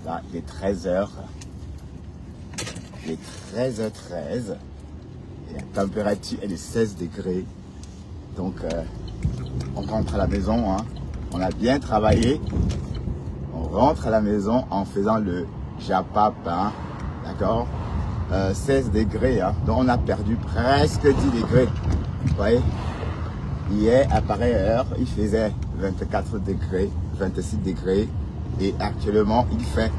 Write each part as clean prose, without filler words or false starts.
Là, il est 13h. Il est 13h13. Et la température est de 16 degrés. Donc, on rentre à la maison. Hein. On a bien travaillé. On rentre à la maison en faisant le japap. Hein. D'accord, 16 degrés. Hein. Donc, on a perdu presque 10 degrés. Vous voyez, hier, à pareille heure, il faisait 24 degrés, 26 degrés. Et actuellement, il fait...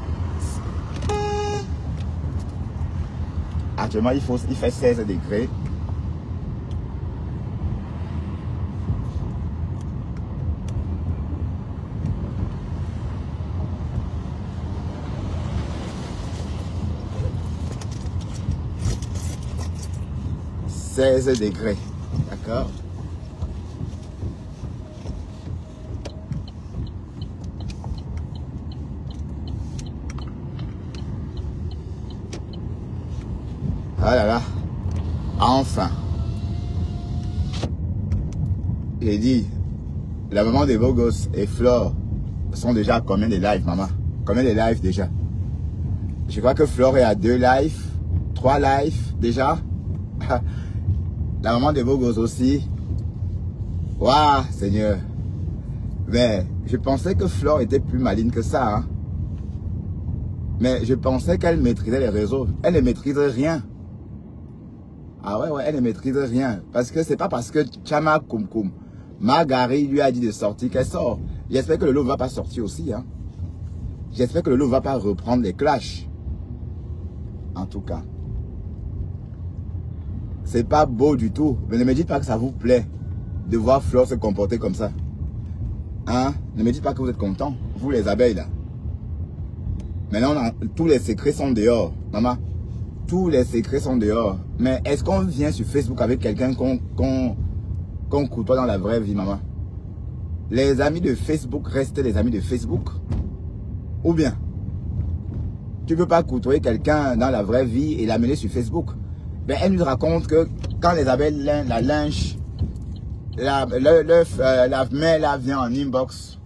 Actuellement, il fait 16 degrés. Degrés, d'accord. Ah là là, enfin. J'ai dit, la maman des beaux gosses et Flore sont déjà à combien de lives, maman? Combien de lives déjà? Je crois que Flore est à 2 lives, 3 lives déjà. La maman des beaux gosses aussi. Waouh, Seigneur. Mais je pensais que Flore était plus maligne que ça. Hein. Mais je pensais qu'elle maîtrisait les réseaux. Elle ne maîtrise rien. Ah ouais, elle ne maîtrise rien. Parce que c'est pas parce que Chama Kumkum, Magari lui a dit de sortir qu'elle sort. J'espère que le lot ne va pas sortir aussi. Hein. J'espère que le lot ne va pas reprendre les clashs. En tout cas. C'est pas beau du tout. Mais ne me dites pas que ça vous plaît de voir Flore se comporter comme ça. Hein? Ne me dites pas que vous êtes content. Vous les abeilles là. Maintenant, tous les secrets sont dehors. Maman, tous les secrets sont dehors. Mais est-ce qu'on vient sur Facebook avec quelqu'un qu'on côtoie dans la vraie vie, maman? Les amis de Facebook restent les amis de Facebook? Ou bien, tu ne peux pas côtoyer quelqu'un dans la vraie vie et l'amener sur Facebook? Ben, elle nous raconte que quand les abeilles la lynchent, la mère là vient en inbox,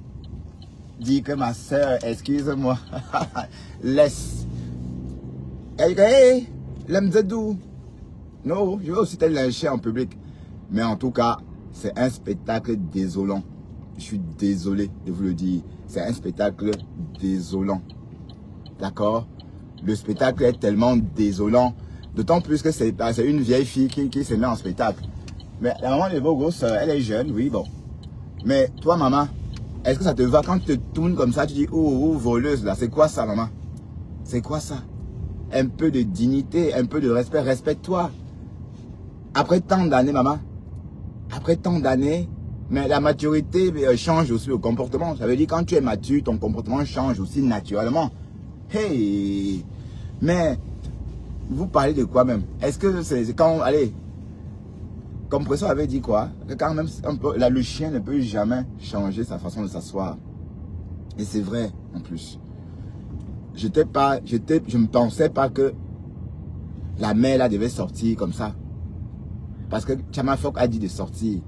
dit que ma soeur, excuse-moi, laisse. Elle dit, hey, l'amzadou. Non, je vais aussi te lyncher en public. Mais en tout cas, c'est un spectacle désolant. Je suis désolé de vous le dire. C'est un spectacle désolant. D'accord? Le spectacle est tellement désolant. D'autant plus que c'est une vieille fille qui se met en spectacle. Mais la maman des beaux gosses, elle est jeune, oui, bon. Mais toi, maman, est-ce que ça te va quand tu te tournes comme ça, tu dis, oh, voleuse, là, c'est quoi ça, maman? C'est quoi ça? Un peu de dignité, un peu de respect, respecte-toi. Après tant d'années, maman, après tant d'années, mais la maturité change aussi le comportement. Ça veut dire quand tu es mature, ton comportement change aussi naturellement. Hey! Mais... vous parlez de quoi même? Est-ce que c'est quand... Allez, Compression avait dit quoi? Que quand même, le chien ne peut jamais changer sa façon de s'asseoir. Et c'est vrai, en plus. Je ne pensais pas que la mère là devait sortir comme ça. Parce que Chama Fok a dit de sortir,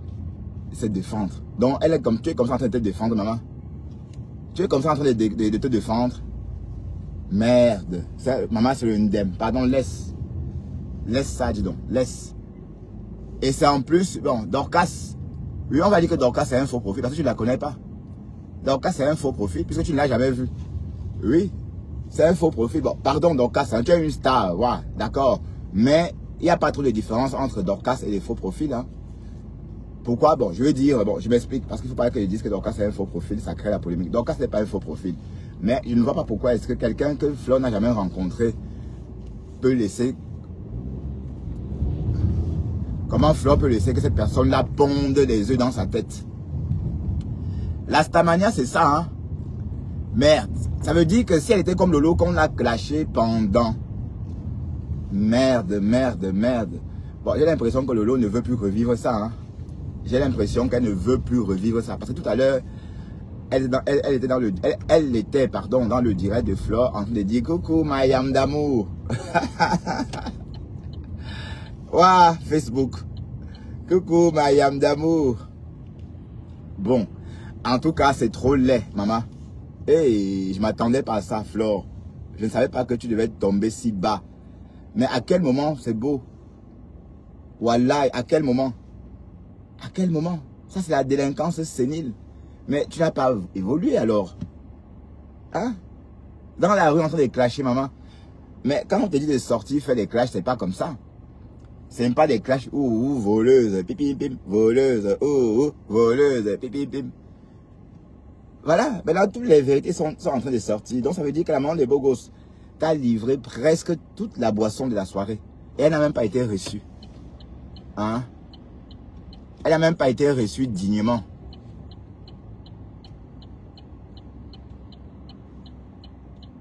de se défendre. Donc, elle est comme, tu es comme ça en train de te défendre, maman. Tu es comme ça en train de te défendre. Merde. Ça, maman, c'est le ndem. Pardon, laisse. Laisse ça, dis donc. Laisse. Et c'est en plus, bon, Dorcas. Oui, on va dire que Dorcas, c'est un faux profil. Parce que tu ne la connais pas. Dorcas, c'est un faux profil. Puisque tu ne l'as jamais vu. Oui. C'est un faux profil. Bon, pardon, Dorcas. Hein, tu es une star. Ouais, d'accord. Mais, il n'y a pas trop de différence entre Dorcas et les faux profils. Hein. Pourquoi? Bon, je veux dire, bon, je m'explique. Parce qu'il ne faut pas que je dise que Dorcas, c'est un faux profil. Ça crée la polémique. Dorcas n'est pas un faux profil. Mais je ne vois pas pourquoi est-ce que quelqu'un que Flore n'a jamais rencontré peut laisser... Comment Flore peut laisser que cette personne-là ponde des œufs dans sa tête? La stamania, c'est ça, hein? Merde. Ça veut dire que si elle était comme Lolo, qu'on l'a clashé pendant... Merde. Bon, j'ai l'impression que Lolo ne veut plus revivre ça, hein? J'ai l'impression qu'elle ne veut plus revivre ça. Parce que tout à l'heure... Elle était dans le direct de Flore en train de dire coucou ma yam d'amour. Waouh, Facebook. Coucou ma yam d'amour. Bon, en tout cas, c'est trop laid, maman. Et je m'attendais pas à ça, Flore. Je ne savais pas que tu devais tomber si bas. Mais à quel moment c'est beau? Wallah, à quel moment? À quel moment? Ça, c'est la délinquance sénile. Mais tu n'as pas évolué alors. Hein? Dans la rue, en train de clasher, maman. Mais quand on te dit de sortir, faire des clashs, c'est pas comme ça. C'est même pas des clashs, voleuse, pipi, pim, voleuse, voleuse, pipi, pim. Voilà, maintenant toutes les vérités sont en train de sortir. Donc ça veut dire que la maman des beaux gosses t'a livré presque toute la boisson de la soirée. Et elle n'a même pas été reçue. Hein? Elle n'a même pas été reçue dignement.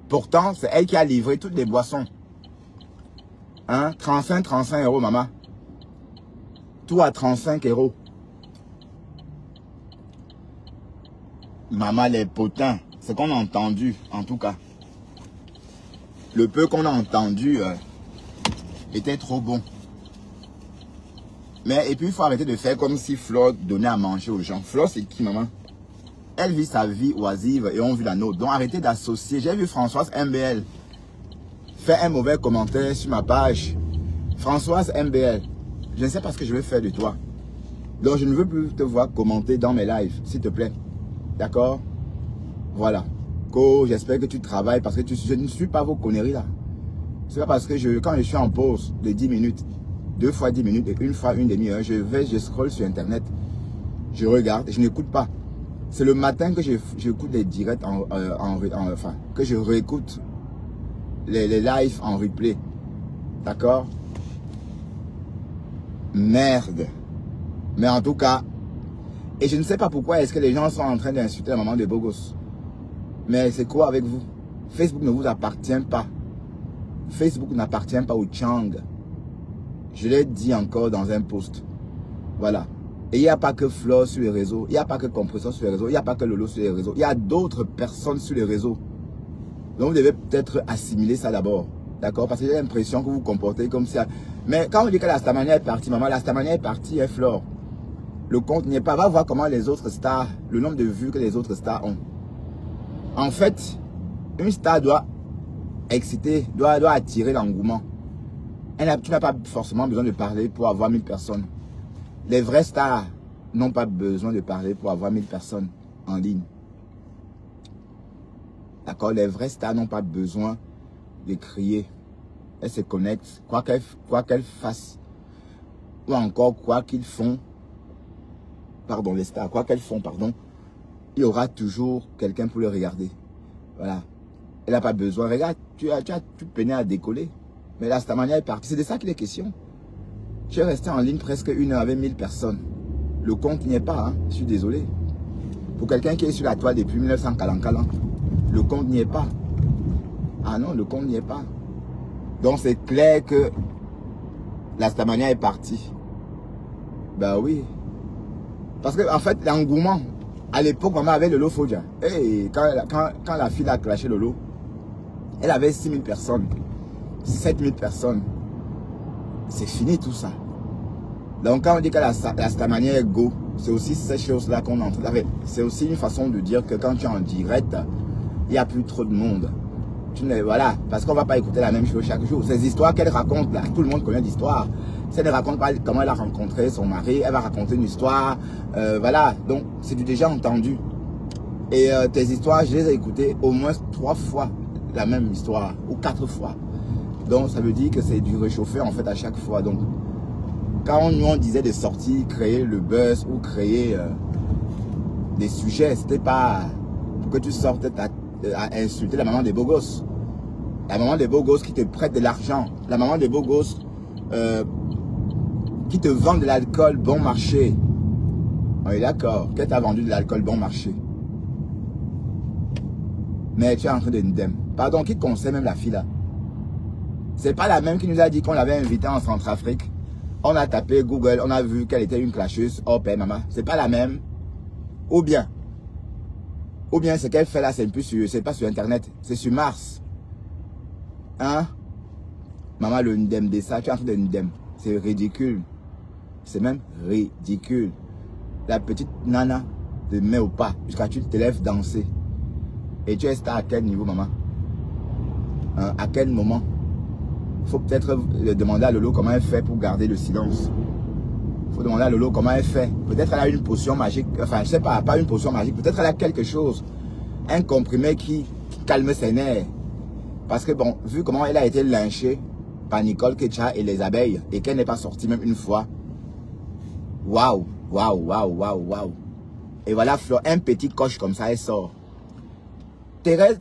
Pourtant, c'est elle qui a livré toutes les boissons. Hein? 35 euros, maman. Tout à 35 euros. Maman, les potins, ce qu'on a entendu, en tout cas. Le peu qu'on a entendu était trop bon. Mais, et puis, il faut arrêter de faire comme si Flo donnait à manger aux gens. Flo, c'est qui, maman? Elle vit sa vie oisive et on vit la nôtre. Donc, arrêtez d'associer. J'ai vu Françoise MBL faire un mauvais commentaire sur ma page. Françoise MBL, je ne sais pas ce que je vais faire de toi. Donc, je ne veux plus te voir commenter dans mes lives, s'il te plaît. D'accord? Voilà. J'espère que tu travailles parce que je ne suis pas vos conneries là. C'est pas parce que quand je suis en pause de 10 minutes, 2 fois 10 minutes et 1 fois une demi-heure, je scrolle sur Internet, je regarde et je n'écoute pas. C'est le matin que j'écoute les directs, enfin, que je réécoute les lives en replay. D'accord? Merde. Mais en tout cas, et je ne sais pas pourquoi est-ce que les gens sont en train d'insulter la maman de beaux gosses. Mais c'est quoi avec vous? Facebook ne vous appartient pas. Facebook n'appartient pas au Chang. Je l'ai dit encore dans un post. Voilà. Et il n'y a pas que Flo sur les réseaux. Il n'y a pas que Compressor sur les réseaux. Il n'y a pas que Lolo sur les réseaux. Il y a d'autres personnes sur les réseaux. Donc vous devez peut-être assimiler ça d'abord. D'accord? Parce que j'ai l'impression que vous vous comportez comme ça. Mais quand on dit que la Stamania est partie, maman, la Stamania est partie, est Flore. Le compte n'y est pas. Va voir comment les autres stars, le nombre de vues que les autres stars ont. En fait, une star doit exciter, doit attirer l'engouement. Tu n'as pas forcément besoin de parler pour avoir 1000 personnes. Les vrais stars n'ont pas besoin de parler pour avoir 1000 personnes en ligne. D'accord? Les vrais stars n'ont pas besoin de crier. Elles se connectent, quoi qu'elles fassent. Ou encore quoi qu'ils font. Pardon, les stars, quoi qu'elles font, pardon. Il y aura toujours quelqu'un pour le regarder. Voilà. Elle n'a pas besoin. Regarde, tu peinais à décoller. Mais la Stamania est partie. C'est de ça qu'il est question. Je suis resté en ligne presque 1 heure avec 1000 personnes. Le compte n'y est pas, hein. Je suis désolé. Pour quelqu'un qui est sur la toile depuis 1940, le compte n'y est pas. Ah non, le compte n'y est pas. Donc c'est clair que la Stamania est partie. Ben oui. Parce que en fait, l'engouement, à l'époque, maman avait Lolo Fodja. Et quand la fille a clashé Lolo, elle avait 6000 personnes, 7000 personnes. C'est fini tout ça. Donc quand on dit que la Stamania est go, c'est aussi ces choses-là qu'on entre. C'est aussi une façon de dire que quand tu es en direct, il n'y a plus trop de monde. Voilà, parce qu'on ne va pas écouter la même chose chaque jour. Ces histoires qu'elle raconte, là, tout le monde connaît l'histoire. Si elle ne raconte pas comment elle a rencontré son mari, elle va raconter une histoire. Voilà, donc c'est du déjà entendu. Et tes histoires, je les ai écoutées au moins 3 fois, la même histoire, ou 4 fois. Donc ça veut dire que c'est du réchauffé en fait à chaque fois. Donc quand on disait de sortir, créer le buzz ou créer des sujets, c'était pas pour que tu sortes à insulter la maman des beaux gosses. La maman des beaux gosses qui te prête de l'argent. La maman des beaux gosses qui te vend de l'alcool bon marché. On est d'accord, qu'elle t'a vendu de l'alcool bon marché. Mais tu es en train de ndem. Pardon, qui conseille même la fille là? C'est pas la même qui nous a dit qu'on l'avait invitée en Centrafrique. On a tapé Google, on a vu qu'elle était une clasheuse. Oh père, maman, c'est pas la même. Ou bien ce qu'elle fait là, c'est pas sur Internet, c'est sur Mars. Hein? Maman, le ndem de ça, tu es en train de ndem. C'est ridicule. C'est même ridicule. La petite nana te met au pas jusqu'à tu te lèves danser. Et tu es star à quel niveau, maman? À quel moment? Il faut peut-être demander à Lolo comment elle fait pour garder le silence. Il faut demander à Lolo comment elle fait. Peut-être elle a une potion magique. Enfin, je ne sais pas, pas une potion magique. Peut-être elle a quelque chose. Un comprimé qui calme ses nerfs. Parce que bon, vu comment elle a été lynchée par Nicole Ketcha et les abeilles, et qu'elle n'est pas sortie même une fois. Waouh, waouh, waouh, waouh, waouh. Et voilà, Flore, un petit coche comme ça, elle sort. Thérèse,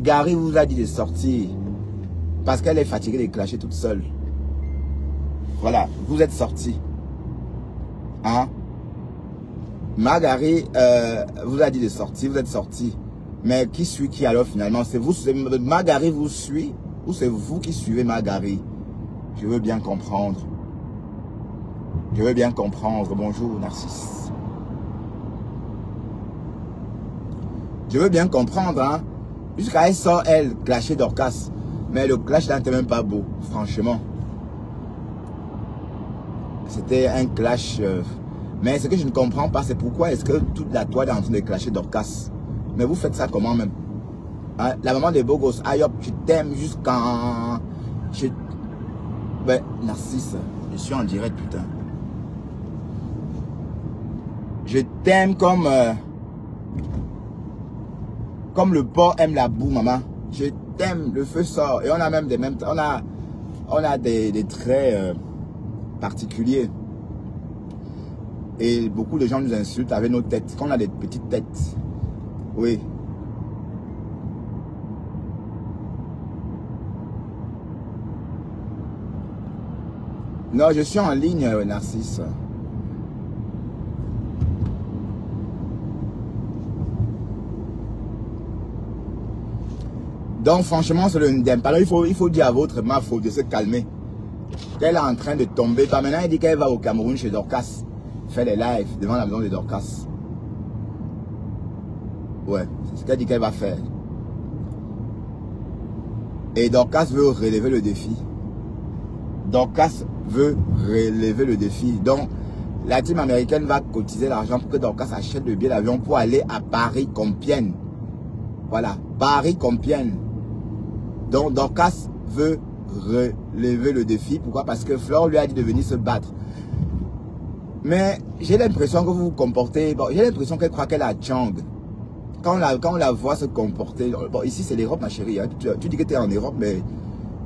Gary vous a dit de sortir. Parce qu'elle est fatiguée de clasher toute seule. Voilà, vous êtes sortis. Hein? Margari vous a dit de sortir, vous êtes sortis. Mais qui suit qui alors finalement? C'est vous, Margari vous suit ou c'est vous qui suivez Margari? Je veux bien comprendre. Je veux bien comprendre. Bonjour Narcisse. Je veux bien comprendre, hein. Jusqu'à elle sort, elle, clasher Dorcas. Mais le clash là n'était même pas beau, franchement. C'était un clash. Mais ce que je ne comprends pas, c'est pourquoi est-ce que toute la toile est en train de clasher Dorcas. Mais vous faites ça comment même? Hein? La maman des beaux gosses, aïe hop, je t'aime jusqu'en... Ben, Narcisse, je suis en direct, putain. Je t'aime comme le porc aime la boue, maman. Je t'aime, le feu sort. Et on a même on a des traits particuliers. Et beaucoup de gens nous insultent avec nos têtes. Quand on a des petites têtes. Oui. Non, je suis en ligne, Narcisse. Donc franchement, c'est le Ndem. Alors il faut dire à votre ma faute de se calmer. Elle est en train de tomber. Pas maintenant, elle dit qu'elle va au Cameroun chez Dorcas. Faire des lives devant la maison de Dorcas. Ouais, c'est ce qu'elle dit qu'elle va faire. Et Dorcas veut relever le défi. Dorcas veut relever le défi. Donc, la team américaine va cotiser l'argent pour que Dorcas achète le billet d'avion pour aller à Paris-Compiègne. Voilà, Paris-Compiègne. Donc, Dorcas veut relever le défi. Pourquoi? Parce que Flore lui a dit de venir se battre. Mais j'ai l'impression que vous vous comportez... Bon, j'ai l'impression qu'elle croit qu'elle a Chang. Quand on la voit se comporter... Bon, ici, c'est l'Europe, ma chérie. Hein. Tu dis que tu es en Europe, mais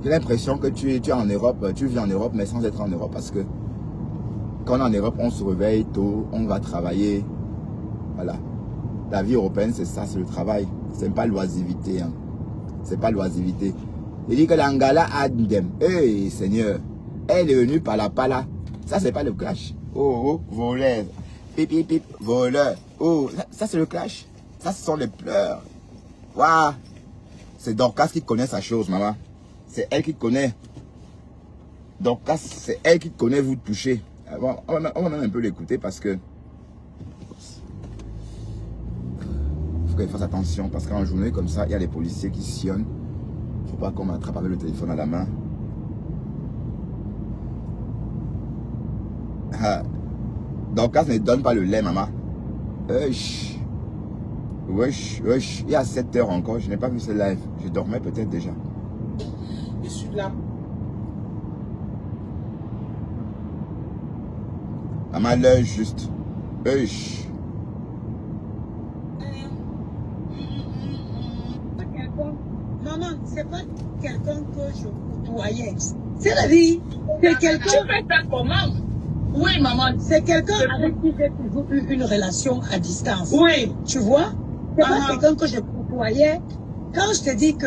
j'ai l'impression que tu es en Europe. Tu vis en Europe, mais sans être en Europe. Parce que quand on est en Europe, on se réveille tôt, on va travailler. Voilà. La vie européenne, c'est ça, c'est le travail. C'est pas l'oisivité. Hein. C'est pas l'oisivité. Il dit que l'Angala a Ndem. Hey, Seigneur. Elle est venue par la pala. Ça, c'est pas le clash. Oh, oh, voleur. Pip, pip, pip, voleur. Oh, ça c'est le clash. Ça, ce sont les pleurs. Waouh. C'est Dorcas qui connaît sa chose, maman. C'est elle qui connaît. Dorcas, c'est elle qui connaît vous toucher. Bon, on va même un peu l'écouter parce que... Il faut qu'elle fasse attention parce qu'en journée comme ça, il y a les policiers qui sillonnent. Il ne faut pas qu'on m'attrape avec le téléphone à la main. Ah. Dorcas ne donne pas le lait, maman. Wesh. Wesh, wesh. Il y a 7 heures encore. Je n'ai pas vu ce live. Je dormais peut-être déjà. Je suis là. Maman, l'heure juste. Wesh. Maman, c'est pas quelqu'un que je côtoyais. C'est la vie. C'est quelqu'un. Tu fais ta commande. Oui, maman. C'est quelqu'un avec qui j'ai toujours eu une relation à distance. Oui. Tu vois? C'est pas quelqu'un que je côtoyais. Quand je te dis que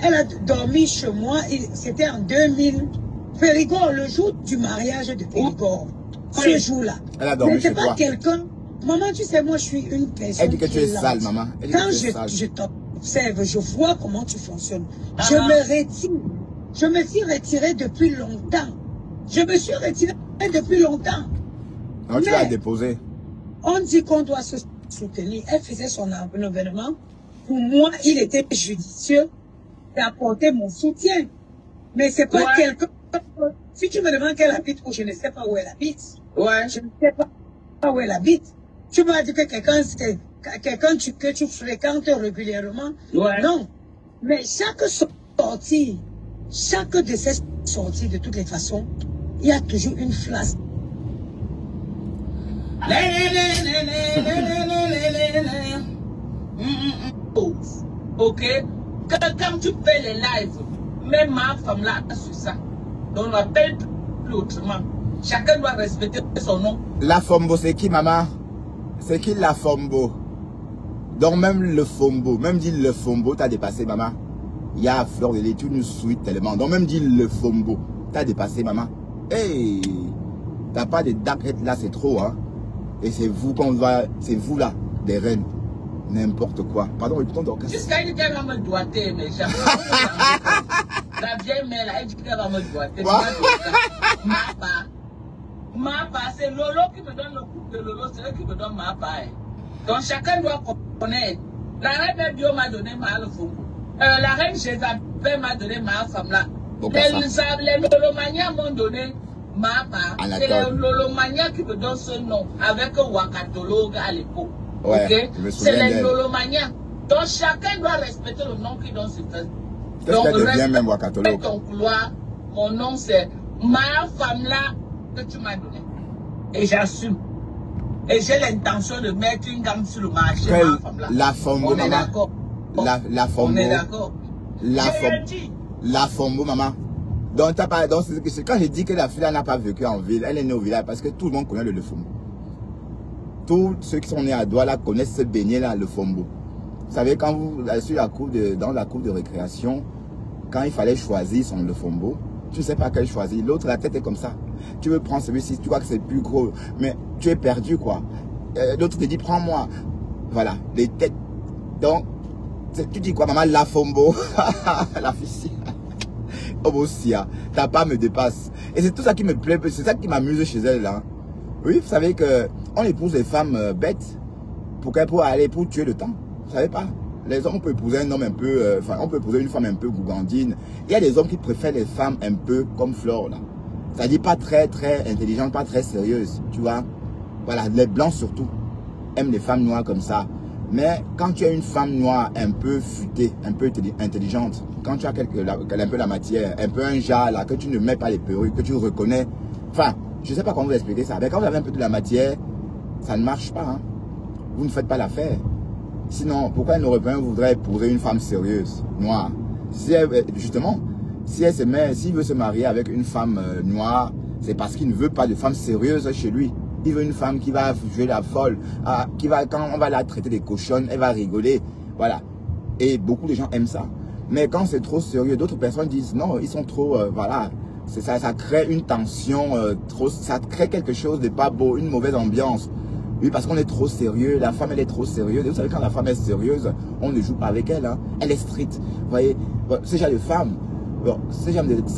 elle a dormi chez moi, c'était en 2000. Périgord, le jour du mariage de Périgord. Ce jour-là. Elle a dormi chez toi. C'est pas quelqu'un. Maman, tu sais, moi, je suis une personne. Elle dit que tu es sale, maman. Quand je t'observe, je vois comment tu fonctionnes. Je me retire. Je me suis retirée depuis longtemps. Je me suis retirée depuis longtemps. Non, tu l'as déposé. On dit qu'on doit se soutenir. Elle faisait son événement. Pour moi, il était judicieux d'apporter mon soutien. Mais c'est pas quelqu'un... Si tu me demandes qu'elle habite ou je ne sais pas où elle habite, je ne sais pas où elle habite. Tu m'as dit que quelqu'un que tu fréquentes régulièrement. Non. Mais chaque sortie, chaque de ces sorties, de toutes les façons, il y a toujours une phrase. Ok? Quand tu fais les lives, même ma femme là sur ça. Donc on n'appelle plus autrement. Chacun doit respecter son nom. La Fombo, c'est qui, maman? C'est qui la Fombo? Donc même le Fombo, même dit le Fombo, t'as dépassé, maman. Il y a Fleur de lait, tu nous souhaites tellement. Donc même dit le Fombo, t'as dépassé, maman. Hey, t'as pas de dark là, c'est trop, hein. Et c'est vous qu'on va, c'est vous là, des reines. N'importe quoi. Pardon, écoutons donc. Jusqu'à une qu'elle va me doiter, mais jamais. La vieille mère là, elle dit qu'elle va me doiter. Ma part, c'est Lolo qui me donne le coup de Lolo, c'est eux qui me donnent ma part. Donc chacun doit connaître. La reine Bio m'a donné ma le faux. La reine Jézabel m'a donné ma femme là. Les Lolomania m'ont donné ma part. C'est les Lolomania qui me donnent ce nom avec Wakatologa à l'époque. Ouais, ok? C'est les Lolomania. Donc chacun doit respecter le nom qui donne ce fait. Qu'est-ce qu'elle devient même Wakatologa? Ton couloir, mon nom c'est ma femme là que tu m'as donné. Et j'assume. Et j'ai l'intention de mettre une gamme sur le marché. Ma femme là. La Fombo, on est d'accord. La Fombo. On est d'accord. La Fombo, maman. Donc, c'est quand j'ai dit que la fille n'a pas vécu en ville, elle est née au village parce que tout le monde connaît le Fombo. Tous ceux qui sont nés à Douala connaissent ce beignet là, le Fombo. Vous savez, quand vous, sur la cour dans la cour de récréation, quand il fallait choisir son le Fombo, tu ne sais pas quel choisir. L'autre, la tête est comme ça. Tu veux prendre celui-ci, tu vois que c'est plus gros, mais tu es perdu, quoi. L'autre te dit, prends-moi. Voilà, les têtes. Donc, tu dis quoi, maman, la Fombo, la fille. Oh, aussi, ta part me dépasse. Et c'est tout ça qui me plaît, c'est ça qui m'amuse chez elle, là. Oui, vous savez que on épouse les femmes bêtes pour aller pour tuer le temps. Vous savez pas? Les hommes, on peut épouser un homme un peu, enfin, on peut épouser une femme un peu gougandine. Il y a des hommes qui préfèrent les femmes un peu comme Flore, là. C'est-à-dire pas très intelligente, pas très sérieuse, tu vois. Voilà, les blancs surtout aiment les femmes noires comme ça. Mais quand tu as une femme noire un peu futée, un peu intelligente, quand tu as un peu la matière, un peu un jar là, que tu ne mets pas les perruques, que tu reconnais, enfin, je ne sais pas comment vous expliquer ça, mais quand vous avez un peu de la matière, ça ne marche pas, hein. Vous ne faites pas l'affaire. Sinon, pourquoi un Européen voudrait épouser une femme sérieuse, noire? Si elle, justement, s'il veut se marier avec une femme noire, c'est parce qu'il ne veut pas de femme sérieuse chez lui. Il veut une femme qui va jouer la folle, quand on va la traiter des cochonnes, elle va rigoler. Voilà. Et beaucoup de gens aiment ça. Mais quand c'est trop sérieux, d'autres personnes disent non, ils sont trop, voilà. Ça crée une tension, ça crée quelque chose de pas beau, une mauvaise ambiance. Oui, parce qu'on est trop sérieux, la femme elle est trop sérieuse. Et vous savez, quand la femme est sérieuse, on ne joue pas avec elle, hein. Elle est stricte. Vous voyez, ces genres de femmes, ces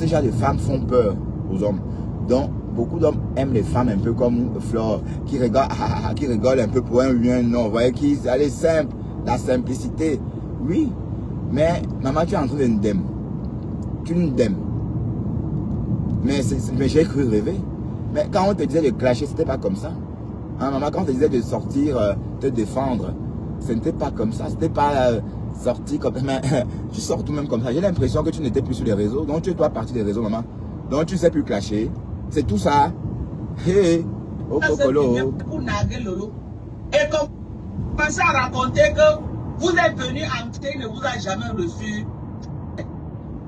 genres de femmes font peur aux hommes. Donc, beaucoup d'hommes aiment les femmes un peu comme Flore, qui rigolent un peu pour un oui, un non. Vous voyez, elle est simple, la simplicité. Oui, mais maman, tu es en train de n'dème. Tu n'dèmes. Mais j'ai cru rêver. Mais quand on te disait de clasher, c'était pas comme ça. Hein, maman, quand on te disait de sortir, te défendre, ce n'était pas comme ça. C'était pas sortir comme ça. Mais tu sors tout de même comme ça. J'ai l'impression que tu n'étais plus sur les réseaux. Donc tu dois partir des réseaux, maman. Donc tu ne sais plus clasher. C'est tout ça. Hey, oh, Kokolo. Et commencez à raconter que vous êtes venu entrer, il ne vous a jamais reçu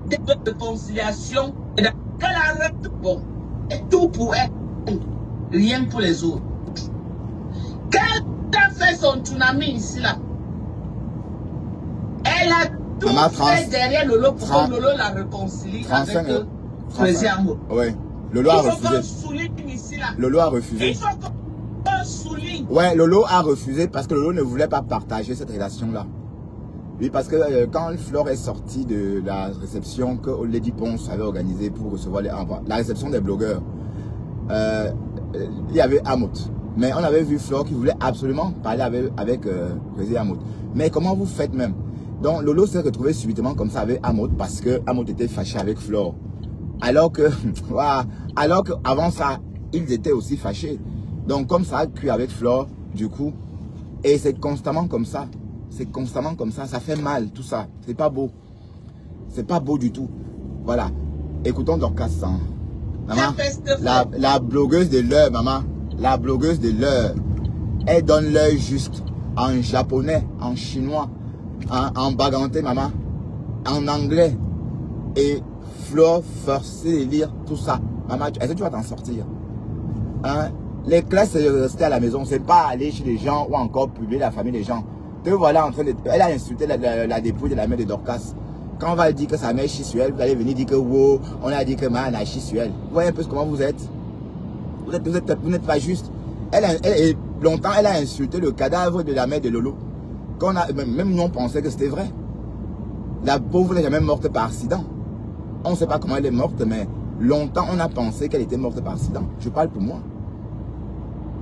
de conciliation. Qu'elle arrête, bon, et tout pour elle, rien pour les autres. Qu'elle a fait son tsunami ici là. Elle a tout fait derrière Lolo pour que Lolo la réconcilie avec Crazy Amour. Oui. Lolo a refusé. Lolo a refusé. Ouais, Lolo a refusé parce que Lolo ne voulait pas partager cette relation-là. Oui, parce que quand Flore est sortie de la réception que Lady Ponce avait organisée pour recevoir la réception des blogueurs, il y avait Amout. Mais on avait vu Flore qui voulait absolument parler avec Crazy Amout. Mais comment vous faites même? Donc Lolo s'est retrouvé subitement comme ça avec Amout parce que Amout était fâché avec Flore. Alors que, voilà, alors qu'avant ça, ils étaient aussi fâchés. Donc comme ça a cuit avec Flore, du coup, et c'est constamment comme ça. C'est constamment comme ça. Ça fait mal, tout ça. C'est pas beau. C'est pas beau du tout. Voilà. Écoutons Dorcas. Hein. Maman, la blogueuse de l'heure, maman. La blogueuse de l'heure. Elle donne l'heure juste en japonais, en chinois, en baganté, maman. En anglais. Et Flore, forcer de lire tout ça. Maman, est-ce que tu vas t'en sortir? Hein? Les classes, c'est de rester à la maison. C'est pas aller chez les gens ou encore publier la famille des gens. Te voilà en train de... Elle a insulté la dépouille de la mère de Dorcas. Quand on va dire que sa mère chie sur elle, vous allez venir dire que wow, on a dit que man a chie sur elle. Vous voyez un peu comment vous êtes. Vous n'êtes pas juste. Longtemps, elle a insulté le cadavre de la mère de Lolo. Même nous, on pensait que c'était vrai. La pauvre n'est jamais morte par accident. On ne sait pas comment elle est morte, mais longtemps, on a pensé qu'elle était morte par accident. Je parle pour moi.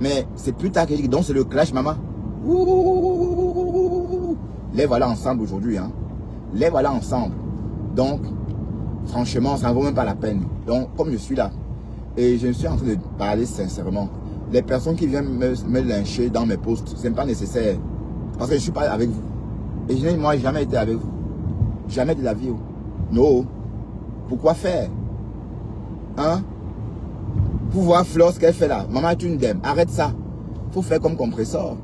Mais c'est plus tard que je dis, donc c'est le clash, maman. Les voilà ensemble aujourd'hui. Hein. Les voilà ensemble. Donc, franchement, ça ne vaut même pas la peine. Donc, comme je suis là, et je suis en train de parler sincèrement, les personnes qui viennent me lyncher dans mes posts, ce n'est pas nécessaire. Parce que je ne suis pas avec vous. Et je n'ai moi jamais été avec vous. Jamais de la vie. Non. Pourquoi faire? Hein? Pour voir Flore ce qu'elle fait là. Maman est une dème. Arrête ça. Faut faire comme compresseur.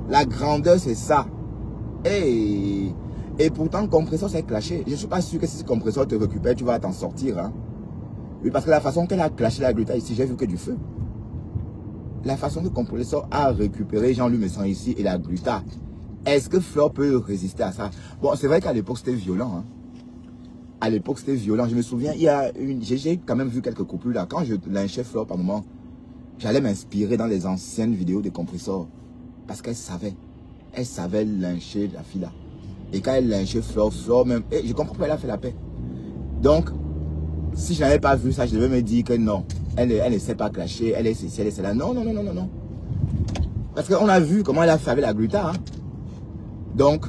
La grandeur c'est ça. Et pourtant compresseur c'est clashé. Je ne suis pas sûr que si compresseur te récupère, tu vas t'en sortir. Hein? Oui, parce que la façon qu'elle a clashé la gluta ici, j'ai vu que du feu. La façon que compresseur a récupéré Jean-Luc Messon ici et la gluta. Est-ce que Flore peut résister à ça? Bon, c'est vrai qu'à l'époque c'était violent. Hein? À l'époque, c'était violent. Je me souviens, j'ai quand même vu quelques coupures là. Quand je lynchais Flore par moment, j'allais m'inspirer dans les anciennes vidéos de compresseurs. Parce qu'elle savait. Elle savait lyncher la fille là. Et quand elle lynchait Flore même, je comprends pas, elle a fait la paix. Donc, si je n'avais pas vu ça, je devais me dire que non. Elle ne sait pas clasher, elle est ceci, elle est cela. Non. Parce qu'on a vu comment elle a fait avec la gluta. Hein. Donc,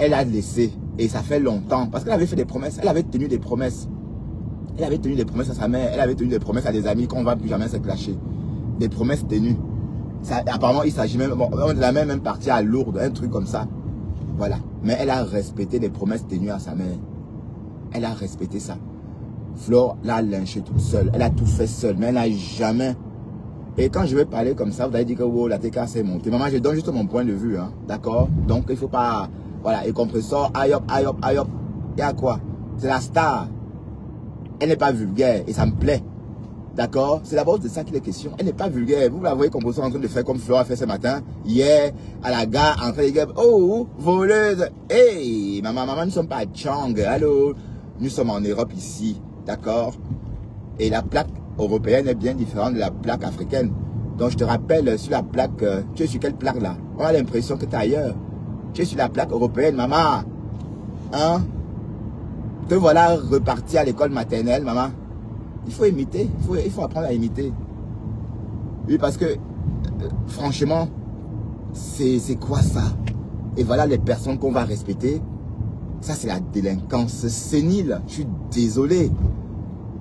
elle a laissé. Et ça fait longtemps. Parce qu'elle avait fait des promesses. Elle avait tenu des promesses. Elle avait tenu des promesses à sa mère. Elle avait tenu des promesses à des amis qu'on ne va plus jamais se clasher. Des promesses tenues. Ça, apparemment, il s'agit même... Bon, la mère même partie à Lourdes. Un truc comme ça. Voilà. Mais elle a respecté les promesses tenues à sa mère. Elle a respecté ça. Flore l'a lynché toute seule. Elle a tout fait seule. Mais elle n'a jamais... Et quand je vais parler comme ça, vous allez dire que wow, la TK s'est montée. Maman, je donne juste mon point de vue. Hein, d'accord? Donc, il ne faut pas... Voilà, et compresseur, aïe hop. Et à quoi? C'est la star. Elle n'est pas vulgaire et ça me plaît. D'accord? C'est d'abord de ça qu'il est question. Elle n'est pas vulgaire. Vous la voyez compresseur en train de faire comme Flore a fait ce matin, hier, à la gare, en train de dire, oh, voleuse. Hey, maman, nous ne sommes pas à Chang. Allô? Nous sommes en Europe ici. D'accord? Et la plaque européenne est bien différente de la plaque africaine. Donc, je te rappelle, sur la plaque, tu es sur quelle plaque là? On a l'impression que tu es ailleurs. Tu es sur la plaque européenne, maman. Hein? Te voilà reparti à l'école maternelle, maman. Il faut imiter. Il faut apprendre à imiter. Oui, parce que, franchement, c'est quoi ça? Et voilà les personnes qu'on va respecter. Ça, c'est la délinquance sénile. Je suis désolé.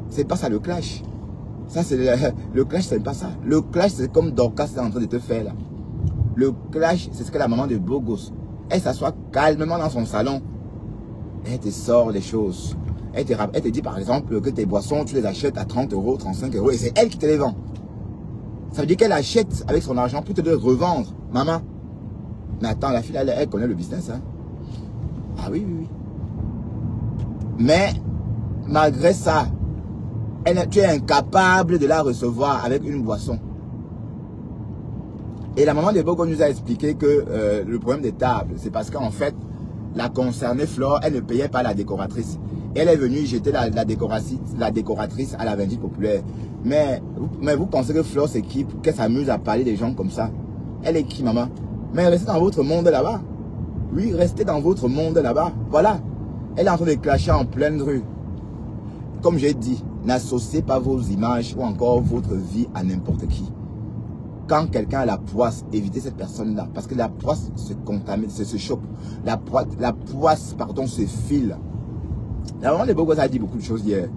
C'est pas ça le clash. Ça, c'est le clash, c'est pas ça. Le clash, c'est comme Dorcas est en train de te faire là. Le clash, c'est ce que la maman de Bogos. Elle s'assoit calmement dans son salon. Elle te sort les choses. Elle te dit par exemple que tes boissons, tu les achètes à 30 €, 35 € et c'est elle qui te les vend. Ça veut dire qu'elle achète avec son argent pour te les revendre. Maman. Mais attends, la fille, elle connaît le business. Hein? Ah oui. Mais malgré ça, tu es incapable de la recevoir avec une boisson. Et la maman de Bogo nous a expliqué que le problème des tables, c'est parce qu'en fait, la concernée Flore, elle ne payait pas la décoratrice. Elle est venue jeter la décoratrice à la vindicte populaire. Mais vous pensez que Flore c'est qui? Qu'elle s'amuse à parler des gens comme ça? Elle est qui, maman? Mais restez dans votre monde là-bas. Oui, restez dans votre monde là-bas. Voilà. Elle est en train de clasher en pleine rue. Comme j'ai dit, n'associez pas vos images ou encore votre vie à n'importe qui. Quand quelqu'un a la poisse, évitez cette personne-là. Parce que la poisse se contamine, se chope. La poisse, pardon, se file. La maman de Bogos a dit beaucoup de choses hier.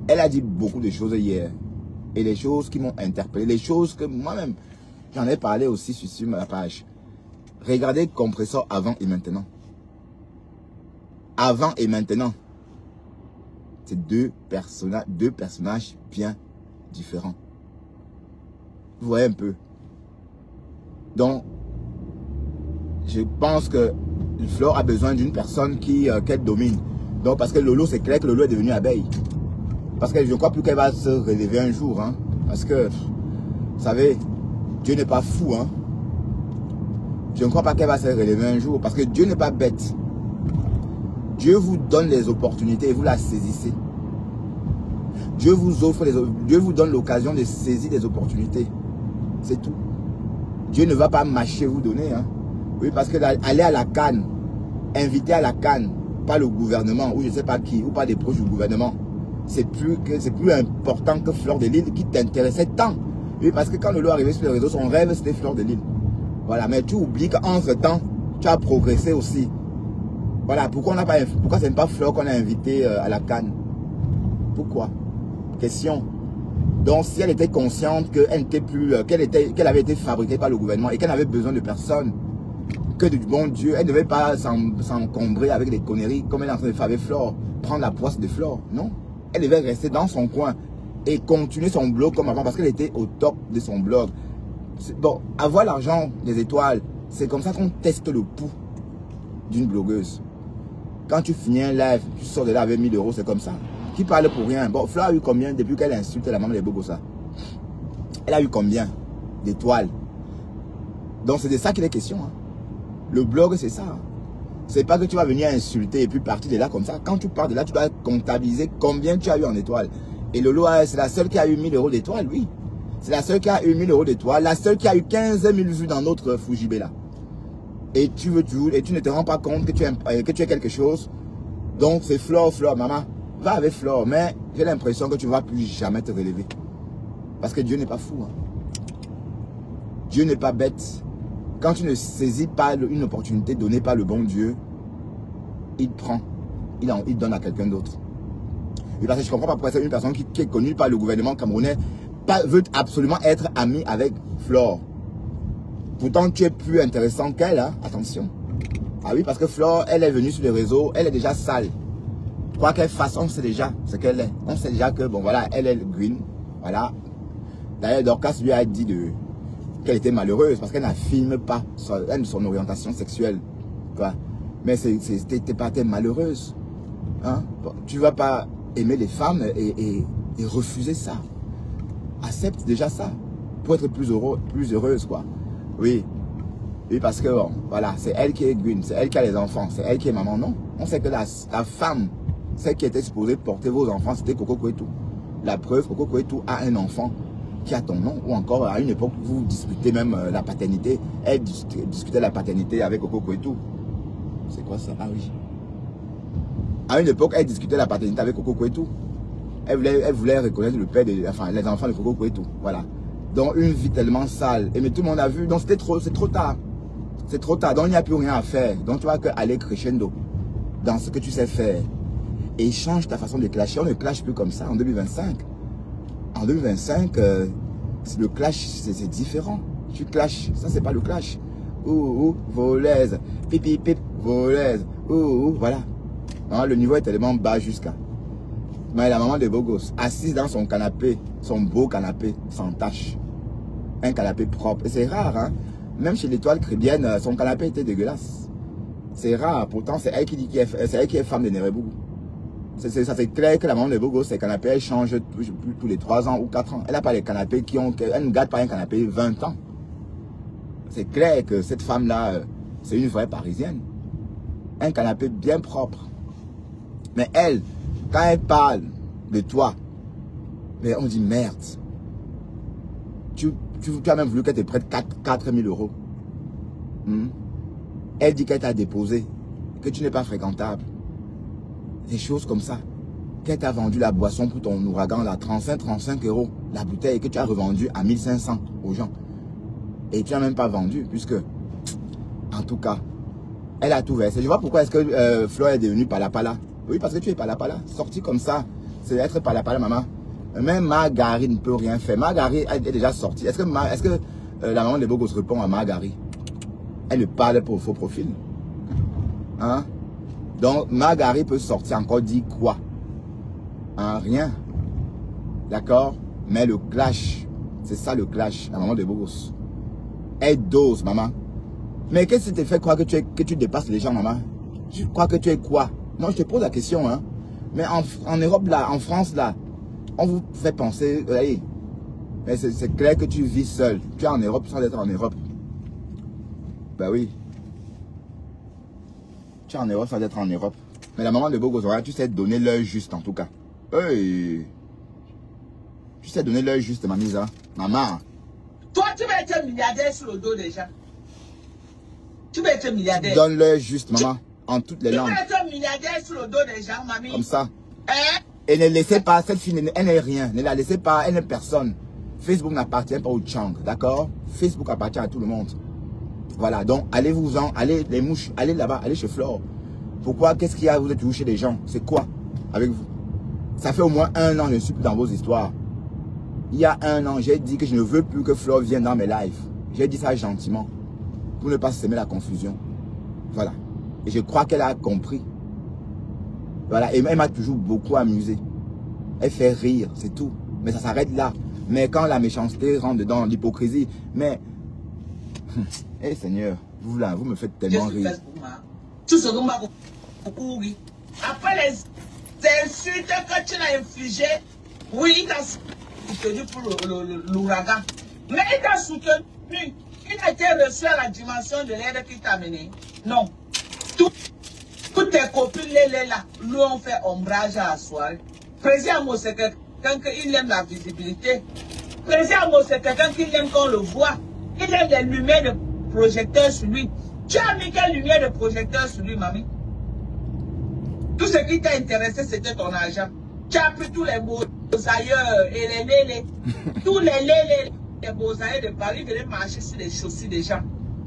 Elle a dit beaucoup de choses hier. Et les choses qui m'ont interpellé. Les choses que moi-même, j'en ai parlé aussi sur ma page. Regardez le compresseur avant et maintenant. avant et maintenant. C'est deux personnages bien différents. Vous voyez un peu. Donc, je pense que Flore a besoin d'une personne qu'elle domine. Donc, parce que Lolo, c'est clair que Lolo est devenu abeille. Parce que je ne crois plus qu'elle va se relever un jour. Hein, parce que, vous savez, Dieu n'est pas fou. Hein. Je ne crois pas qu'elle va se relever un jour. Parce que Dieu n'est pas bête. Dieu vous donne les opportunités et vous la saisissez. Dieu vous donne l'occasion de saisir des opportunités. C'est tout. Dieu ne va pas mâcher vous donner. Hein. Oui, parce que aller à la CAN, inviter à la CAN, pas le gouvernement, ou je ne sais pas qui, ou pas des proches du gouvernement, c'est plus important que Fleur de Lille qui t'intéressait tant. Oui, parce que quand le lot est arrivé sur les réseaux, son rêve c'était Fleur de Lille. Voilà, mais tu oublies qu'entre-temps, tu as progressé aussi. Voilà, pourquoi ce n'est pas Fleur qu'on a invité à la CAN? Pourquoi? Question. Donc, si elle était consciente qu'elle avait été fabriquée par le gouvernement et qu'elle avait besoin de personne, que du bon Dieu, elle ne devait pas s'encombrer avec des conneries comme elle est en train de faire avec Flore, prendre la poisse de Flore. Non. Elle devait rester dans son coin et continuer son blog comme avant parce qu'elle était au top de son blog. Bon, avoir l'argent des étoiles, c'est comme ça qu'on teste le pouls d'une blogueuse. Quand tu finis un live, tu sors de là avec 1000 €, c'est comme ça. Qui parle pour rien. Bon, Fleur a eu combien depuis qu'elle insulte la maman des Bogosa? Elle a eu combien d'étoiles? Donc c'est de ça qu'il est question. Hein. Le blog, c'est ça. Hein. C'est pas que tu vas venir insulter et puis partir de là comme ça. Quand tu pars de là, tu dois comptabiliser combien tu as eu en étoiles. Et Lolo, c'est la seule qui a eu 1000 € d'étoiles, oui. C'est la seule qui a eu 1000 € d'étoiles. La seule qui a eu 15 000 vues dans notre Fujibela. Et tu ne te rends pas compte que tu es quelque chose. Donc c'est Flore, maman. Va avec Flore, mais j'ai l'impression que tu ne vas plus jamais te relever. Parce que Dieu n'est pas fou. Hein. Dieu n'est pas bête. Quand tu ne saisis pas une opportunité donnée par le bon Dieu, il prend. Il donne à quelqu'un d'autre. Et parce que je ne comprends pas pourquoi c'est une personne qui est connue par le gouvernement camerounais veut absolument être amie avec Flore. Pourtant, tu es plus intéressant qu'elle. Hein? Attention. Ah oui, parce que Flore, elle est venue sur les réseaux, elle est déjà sale. Quoi qu'elle fasse, on sait déjà ce qu'elle est. On sait déjà que, bon voilà, elle est green. Voilà. D'ailleurs, Dorcas lui a dit qu'elle était malheureuse parce qu'elle n'affirme pas son orientation sexuelle. Quoi. Mais t'es malheureuse. Hein? Bon, tu ne vas pas aimer les femmes et refuser ça. Accepte déjà ça pour être plus heureuse, quoi. Oui. Oui, parce que, bon, voilà, c'est elle qui est green, c'est elle qui a les enfants, c'est elle qui est maman. Non. On sait que la femme, celle qui était supposée porter vos enfants, c'était Coco Kouetou. La preuve, Coco Kouetou a un enfant qui a ton nom, ou encore à une époque, vous disputez même la paternité. Elle discutait la paternité avec Coco Kouetou. C'est quoi ça? Ah oui. À une époque, elle discutait la paternité avec Coco Kouetou. Elle voulait reconnaître le père, les enfants de Coco Kouetou. Voilà. Donc, une vie tellement sale. Et mais tout le monde a vu. Donc, c'est trop tard. C'est trop tard. Donc, il n'y a plus rien à faire. Donc, tu vas aller crescendo dans ce que tu sais faire. Et change ta façon de clasher. On ne clash plus comme ça en 2025. En 2025, le clash, c'est différent. Tu clashes. Ça, c'est pas le clash. Ouh, volaise. Pipi, pip, volaise. Ouh, voilà. Non, le niveau est tellement bas jusqu'à. Mais la maman de Bogos, assise dans son canapé, son beau canapé, sans tache. Un canapé propre. Et c'est rare, hein. Même chez l'étoile chrétienne, son canapé était dégueulasse. C'est rare. Pourtant, c'est elle qui est femme de Nerebou. C'est clair que la maman de Bogos, ses canapés, elle change tous les 3 ans ou 4 ans. Elle n'a pas les canapés elle ne garde pas un canapé 20 ans. C'est clair que cette femme-là, c'est une vraie parisienne. Un canapé bien propre. Mais elle, quand elle parle de toi, mais on dit merde. Tu as même voulu qu'elle te prête 4 000 €. Elle dit qu'elle t'a déposé, que tu n'es pas fréquentable. Des choses comme ça. Qu'elle t'a vendu la boisson pour ton ouragan, là, 35 € la bouteille, que tu as revendue à 1500 aux gens. Et tu n'as même pas vendu, puisque, en tout cas, elle a tout versé. Je vois pourquoi est-ce que Flo est devenue palapala. Oui, parce que tu es palapala. Sorti comme ça, c'est être palapala, maman. Même Margari ne peut rien faire. Margari est déjà sortie. Est-ce que la maman de Bogos répond à Margari? Elle ne parle pour faux profil. Hein? Donc, Margari peut sortir encore dire quoi? Hein, rien. D'accord? Mais le clash, c'est ça le clash, la maman de Beau Gosse. Elle dose, maman. Mais qu'est-ce qui te fait croire que tu dépasses les gens, maman? Tu crois que tu es quoi? Non, je te pose la question, hein. Mais en Europe, là, en France, là, on vous fait penser, hey, mais c'est clair que tu vis seul. Tu es en Europe sans être en Europe. Ben oui. Tu es en Europe sans être en Europe. Mais la maman de Beau Gosse, tu sais donner l'heure juste, en tout cas. Hey. Tu sais donner l'heure juste, mamisa. Maman. Toi, tu vas être milliardaire sur le dos des gens. Tu vas être milliardaire. Donne l'heure juste, maman. En toutes les langues. Tu vas être milliardaire sur le dos des gens, mamie. Comme ça. Hein? Et ne laissez pas, cette fille, elle n'est rien. Ne la laissez pas, elle n'est personne. Facebook n'appartient pas aux Chang, d'accord? Facebook appartient à tout le monde. Voilà, donc allez-vous-en, allez les mouches, allez là-bas, allez chez Flore. Pourquoi? Qu'est-ce qu'il y a? Vous êtes toujours chez les gens. C'est quoi avec vous? Ça fait au moins 1 an, je ne suis plus dans vos histoires. Il y a 1 an, j'ai dit que je ne veux plus que Flore vienne dans mes lives. J'ai dit ça gentiment, pour ne pas semer la confusion. Voilà. Et je crois qu'elle a compris. Voilà, et elle m'a toujours beaucoup amusé. Elle fait rire, c'est tout. Mais ça s'arrête là. Mais quand la méchanceté rentre dedans, l'hypocrisie, mais... Eh Seigneur, vous là, vous me faites tellement rire. Tout ce que m'a beaucoup ri. Après les insultes que tu l'as infligées, oui, il t'a soutenu pour l'ouragan. Mais il t'a soutenu. Il a été reçu à la dimension de l'aide qu'il t'a amené. Non. Toutes tes copines, les là, nous on fait ombrage à la soirée. Président Mo, c'est quelqu'un qui aime la visibilité. Président Mo, c'est quelqu'un qui aime qu'on le voit. Il aime les lumières de projecteurs sur lui. Tu as mis quelle lumière de projecteur sur lui, mamie? Tout ce qui t'a intéressé, c'était ton argent. Tu as pris tous les beaux ailleurs et les lélés. Tous les beaux ailleurs de Paris venaient marcher sur les chaussures des gens.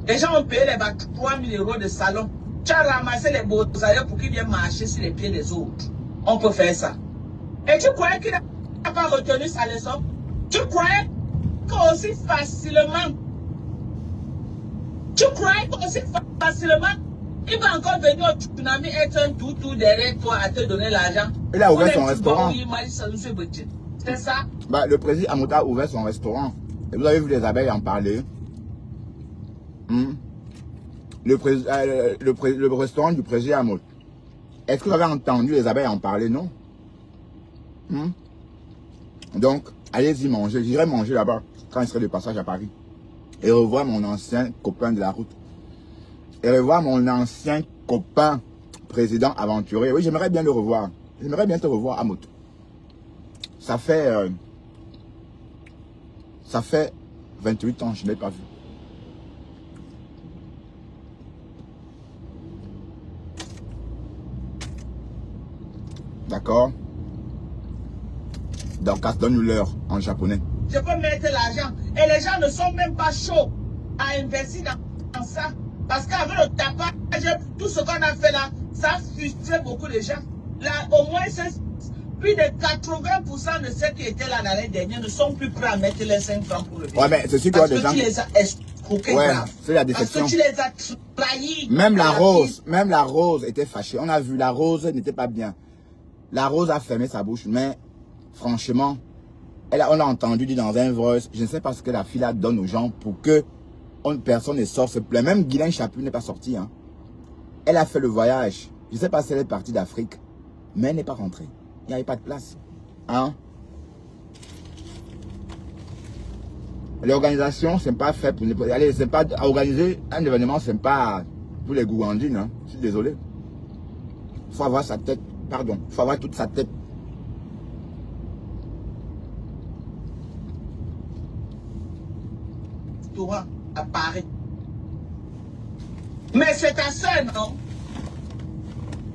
Les gens ont payé les 3 000 € de salon. Tu as ramassé les beaux ailleurs pour qu'ils viennent marcher sur les pieds des autres. On peut faire ça. Et tu croyais qu'il n'a pas retenu sa leçon? Tu croyais qu'aussi facilement, il va encore venir au tsunami être un tout derrière toi à te donner l'argent? Il a ouvert son restaurant. C'est ça? Bah, le président Amouta a ouvert son restaurant. Et vous avez vu les abeilles en parler. Le restaurant du président Amouta. Est-ce que vous avez entendu les abeilles en parler? Non. Donc, allez-y manger. J'irai manger là-bas quand il serait de passage à Paris. Et revoir mon ancien copain de la route. Et revoir mon ancien copain président aventurier. Oui, j'aimerais bien le revoir. J'aimerais bien te revoir, Amout. Ça fait 28 ans, je ne l'ai pas vu. D'accord? Donc, donne-nous l'heure en japonais. Je peux mettre l'argent. Et les gens ne sont même pas chauds à investir dans ça. Parce qu'avec le tapage, tout ce qu'on a fait là, ça a frustré beaucoup de gens. Là, au moins, plus de 80% de ceux qui étaient là l'année dernière ne sont plus prêts à mettre les 5 francs pour le bien. Ouais, mais c'est sûr qu'il y a des gens... Parce que tu les as escroqués. Ouais, c'est la déception. Parce que tu les as trahis. Même la rose était fâchée. On a vu, la rose n'était pas bien. La rose a fermé sa bouche, mais franchement, on a entendu dire dans un voice, je ne sais pas ce que la fille là donne aux gens pour que personne ne sorte se plaint. Même Guylaine Chaput n'est pas sortie. Hein. Elle a fait le voyage. Je ne sais pas si elle est partie d'Afrique, mais elle n'est pas rentrée. Il n'y avait pas de place. Hein? L'organisation, c'est pas fait pour... Allez, c'est pas organiser un événement, c'est pas pour les gourgandines. Hein. Je suis désolé. Il faut avoir sa tête. Pardon. Il faut avoir toute sa tête. À Paris. Mais c'est ta soeur, non?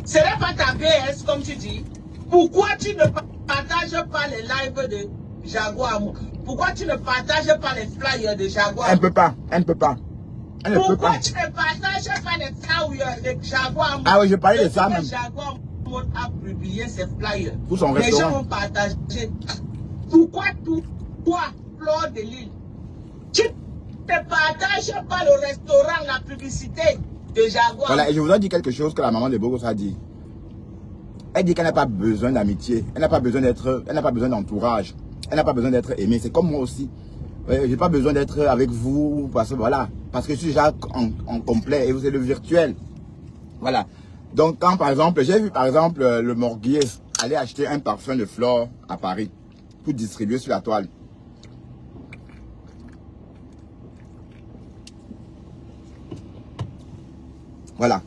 Ce n'est pas ta BS, comme tu dis. Pourquoi tu ne partages pas les lives de Jaguar? Pourquoi tu ne partages pas les flyers de Jaguar? Elle ne peut pas. Elle ne peut pas. Elle ne peut pas. Pourquoi tu ne partages pas les flyers de Jaguar? Ah oui, je parlais de ça même. Jaguar a publié ses flyers. Pour son les restaurant. gens ont partagé. Pourquoi toi, Flore de Lille, tu ne partages pas le restaurant, la publicité de Jaguar? Voilà, et je vous ai dit quelque chose que la maman de Beau Gosse a dit. Elle dit qu'elle n'a pas besoin d'amitié. Elle n'a pas besoin d'être, elle n'a pas besoin d'entourage. Elle n'a pas besoin d'être aimée. C'est comme moi aussi. J'ai pas besoin d'être avec vous parce que voilà. Parce que je suis déjà en complet et vous êtes le virtuel. Voilà. Donc quand par exemple, j'ai vu par exemple le Morguier aller acheter un parfum de fleurs à Paris pour distribuer sur la toile. Voilà.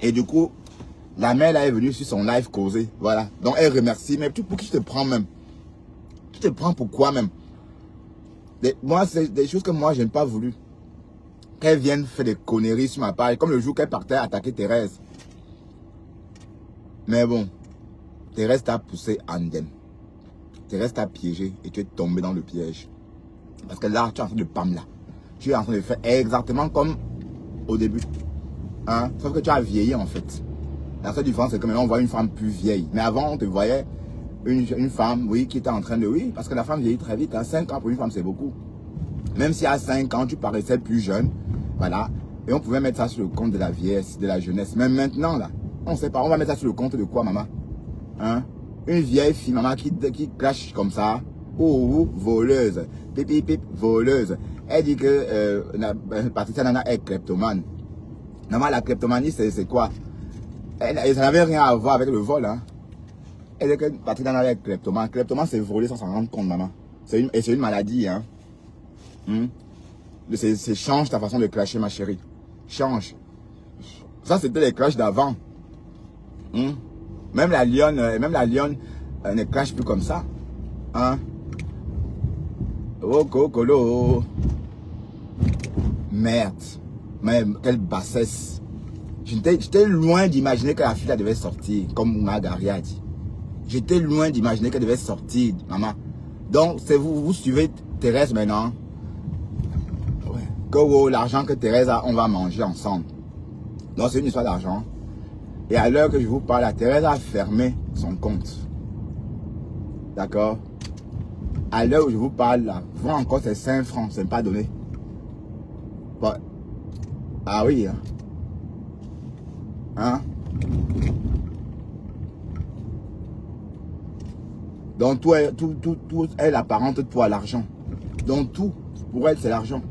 Et du coup, la mère là est venue sur son live causer. Voilà. Donc elle remercie. Mais pour qui tu te prends même? Tu te prends pourquoi même? Moi, c'est des choses que moi, je n'ai pas voulu. Qu'elle vienne faire des conneries sur ma page. Comme le jour qu'elle partait attaquer Thérèse. Mais bon, Thérèse t'a poussé en indemne. Thérèse t'a piégé et tu es tombé dans le piège. Parce que là, tu es en train de pam là. Tu es en train de faire exactement comme au début. Hein? Sauf que tu as vieilli en fait. La seule différence, c'est que maintenant on voit une femme plus vieille. Mais avant, on te voyait une femme, oui, qui était en train de... Oui, parce que la femme vieillit très vite. Hein. 5 ans pour une femme, c'est beaucoup. Même si à 5 ans, tu paraissais plus jeune. Voilà. Et on pouvait mettre ça sur le compte de la vieillesse, de la jeunesse. Même maintenant, là, on ne sait pas. On va mettre ça sur le compte de quoi, maman? Hein? Une vieille fille, maman, qui clash comme ça. Oh, voleuse. Pip, pip, pip, voleuse. Elle dit que Patricia Nana est kleptomane. Maman, la kleptomanie, c'est quoi? Ça n'avait rien à voir avec le vol. Hein. Elle dit que Patricia Nana est kleptomane. Kleptomane, c'est voler sans s'en rendre compte, maman. Et c'est une maladie. Hein. C'est change ta façon de clasher, ma chérie. Change. Ça, c'était les clashs d'avant. Même la lionne ne clash plus comme ça. Hein? Oh, cocolo. Merde. Mais quelle bassesse. J'étais loin d'imaginer que la fille devait sortir, comme Margaria a dit. J'étais loin d'imaginer qu'elle devait sortir, maman. Donc, c'est vous suivez Thérèse maintenant. Ouais. Que l'argent que Thérèse a, on va manger ensemble. Donc, c'est une histoire d'argent. Et à l'heure que je vous parle, Thérèse a fermé son compte. D'accord? À l'heure où je vous parle, là, vous encore ces 5 francs, c'est pas donné. Bon. Ah oui, hein? Hein? Donc tout elle apparente toi à l'argent. Donc tout, pour elle, c'est l'argent.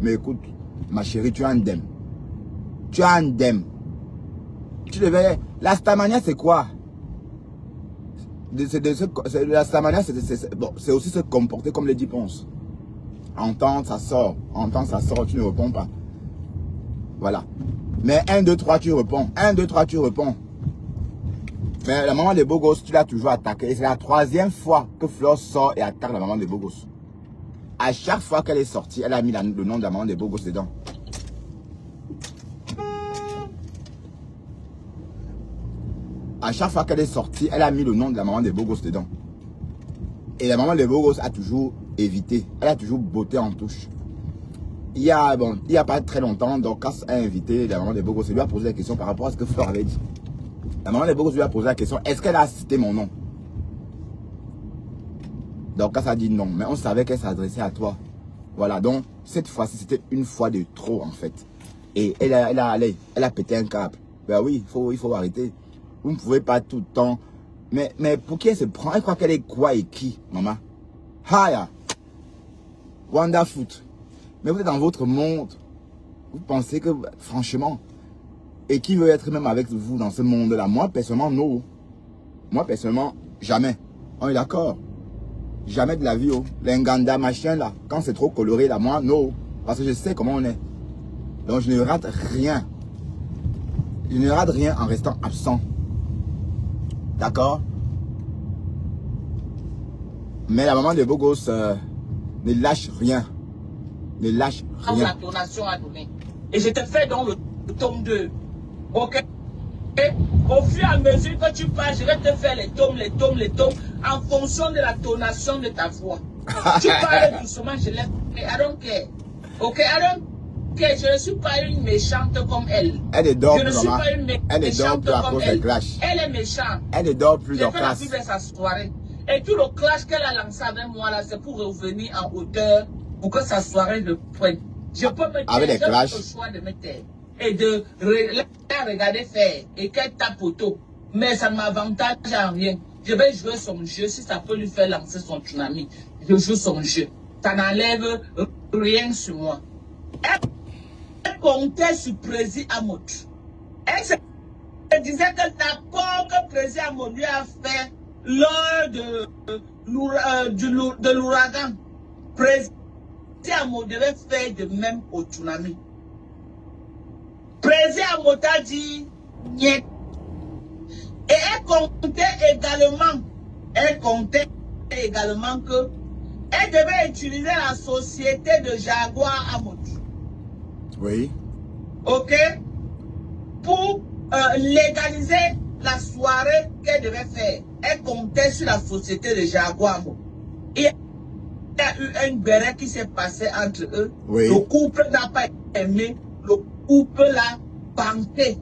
Mais écoute, ma chérie, tu as un dème. Tu as un dème. Tu devais... La stamania, c'est quoi? La stamania, c'est aussi se comporter comme les dipons. Entendre, ça sort. Entendre, ça sort, tu ne réponds pas. Voilà. Mais 1, 2, 3, tu réponds. 1, 2, 3, tu réponds. Mais la maman des beaux gosses, tu l'as toujours attaqué. Et c'est la 3e fois que Flore sort et attaque la maman des beaux gosses. À chaque fois qu'elle est sortie, elle a mis le nom de la maman des beaux gosses dedans. À chaque fois qu'elle est sortie, elle a mis le nom de la maman des beaux gosses dedans. Et la maman des beaux gosses a toujours évité. Elle a toujours botté en touche. Il y a pas très longtemps, Dorcas a invité la maman des beaux gosses et lui a posé la question par rapport à ce que Flore avait dit. La maman des beaux gosses lui a posé la question, est-ce qu'elle a cité mon nom? Dorcas a dit non, mais on savait qu'elle s'adressait à toi. Voilà, donc cette fois-ci, c'était une fois de trop en fait. Et elle a pété un câble. Ben oui, il faut arrêter. Vous ne pouvez pas tout le temps. Mais pour qui elle se prend? Elle croit qu'elle est quoi et qui, maman? Haya! Wonderful. Mais vous êtes dans votre monde. Vous pensez que, franchement, et qui veut être même avec vous dans ce monde-là? Moi, personnellement, non. Moi, personnellement, jamais. On est d'accord? Jamais de la vie, oh. L'inganda, machin, là. Quand c'est trop coloré, là, moi, non. Parce que je sais comment on est. Donc, je ne rate rien. Je ne rate rien en restant absent. D'accord? Mais la maman de beaux gosses ne lâche rien. Ne lâche rien. La donation à donner. Et je te fais donc le tome 2. Ok? Et au fur et à mesure que tu parles, je vais te faire les tomes en fonction de la donation de ta voix. Tu parles doucement, je laisse. I don't care. Ok? I don't care. Je ne suis pas une méchante comme elle. Elle ne dort je plus, ne suis maman. pas une Elle ne dort plus à cause des clashs. Elle est méchante. Elle ne dort plus dans classe. J'ai fait la sa soirée. Et tout le clash qu'elle a lancé avec moi là, c'est pour revenir en hauteur, pour que sa soirée le prenne. Je peux me taire, j'ai le choix de me taire. Et de la regarder faire, et qu'elle tape au dos. Mais ça ne m'avantage en rien. Je vais jouer son jeu. Si ça peut lui faire lancer son tsunami, je joue son jeu. Ça n'enlève rien sur moi. Elle comptait sur Prési Amot. Elle se disait que l'accord que Prési Amot lui a fait lors de l'ouragan, Prési Amot devait faire de même au tsunami. Prési Amot a dit niet. Et elle comptait également que elle devait utiliser la société de Jaguar Amot. Oui. Ok? Pour légaliser la soirée qu'elle devait faire. Elle comptait sur la société de Jaguar Amot. Il y a eu un béret qui s'est passé entre eux. Oui. Le couple n'a pas aimé. Le couple l'a banqué.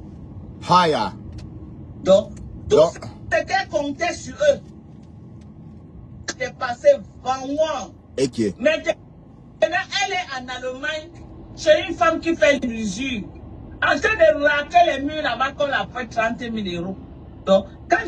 Haya. Donc, tout ce qu'elle comptait sur eux, c'est passé 20 mois. Et qui? Maintenant, elle est en Allemagne, chez une femme qui fait l'usure, en train de raquer les murs là-bas qu'on l'a fait 30 000 €. Donc, quand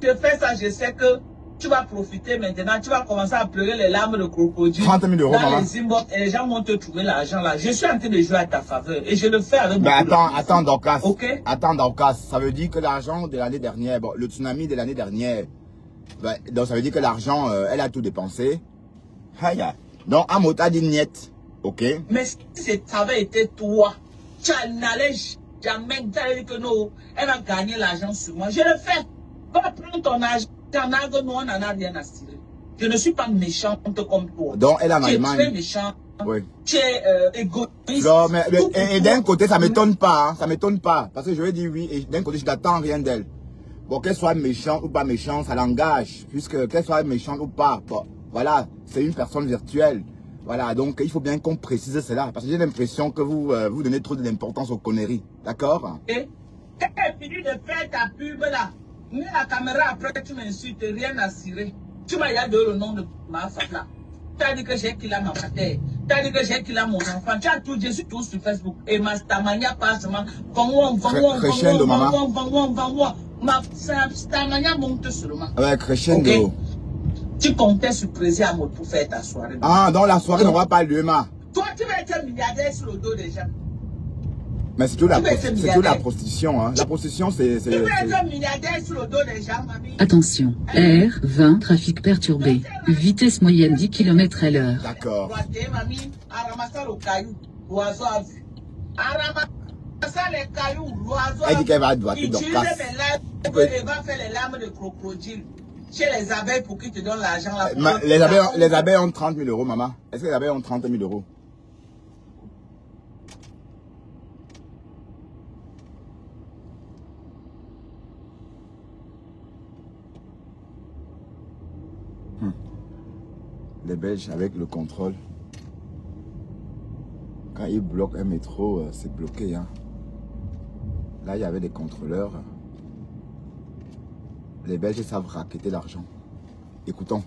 je fais ça, je sais que tu vas profiter maintenant, tu vas commencer à pleurer les larmes de crocodile. 30 000 € dans maman. les inbox, et les gens vont te trouver l'argent là. Je suis en train de jouer à ta faveur et je le fais avec Mais beaucoup attends, Dorcas. Ok? Attends, Dorcas. Ça veut dire que l'argent de l'année dernière, bon, le tsunami de l'année dernière, ben, donc ça veut dire que l'argent, elle a tout dépensé. Haya. Donc, Amot a dit niet. Ok? Mais si ça avait été toi, tu n'allais jamais dire que non, elle va gagner l'argent sur moi. Je le fais. Va prendre ton argent. Nous, on n'en a rien à tirer. Je ne suis pas méchante comme toi. Donc, elle est en Tu es Allemagne. très méchant. Oui. Tu es égoïste. Non, mais et d'un côté, ça m'étonne pas. Hein, ça m'étonne pas. Parce que je vais dire oui. Et d'un côté, je n'attends rien d'elle. Bon, qu'elle soit méchante ou pas méchante, ça l'engage. Puisque qu'elle soit méchante ou pas, bon, voilà, c'est une personne virtuelle. Voilà, donc il faut bien qu'on précise cela. Parce que j'ai l'impression que vous donnez trop d'importance aux conneries. D'accord? Et quand tu as fini de faire ta pub là, mets la caméra après, tu m'insultes, rien à cirer. Tu m'as dit le nom de ma femme là. Tu as dit que j'ai qu'il a ma matière. Tu as dit que j'ai qu'il a mon enfant. Tu as tout, je suis tout sur Facebook. Et ma stamania passe, ma stamania monte seulement. Ouais, crescendo. Okay? Tu comptais sur Prési Amot pour faire ta soirée. Ah, donc la soirée n'aura pas lieu, ma. Toi, tu vas être milliardaire sur le dos des gens. Mais c'est toute la prostitution. Hein. La prostitution, c'est... Tu vas être milliardaire sur le dos des gens, mamie. Attention, R20, trafic perturbé. Vitesse moyenne 10 km/h. D'accord. Mamie, à ramasser le caillou, l'oiseau a vu. À ramasser les cailloux, l'oiseau a vu. Elle dit qu'elle va doiter donc casse. Elle va faire les larmes de crocodile. Chez les abeilles pour qu'ils te donnent l'argent là. Les abeilles ont 30 000 €, maman. Est-ce que les abeilles ont 30 000 €? Les Belges avec le contrôle. Quand ils bloquent un métro, c'est bloqué. Hein. Là, il y avait des contrôleurs. Les Belges savent racketter l'argent. Écoutons.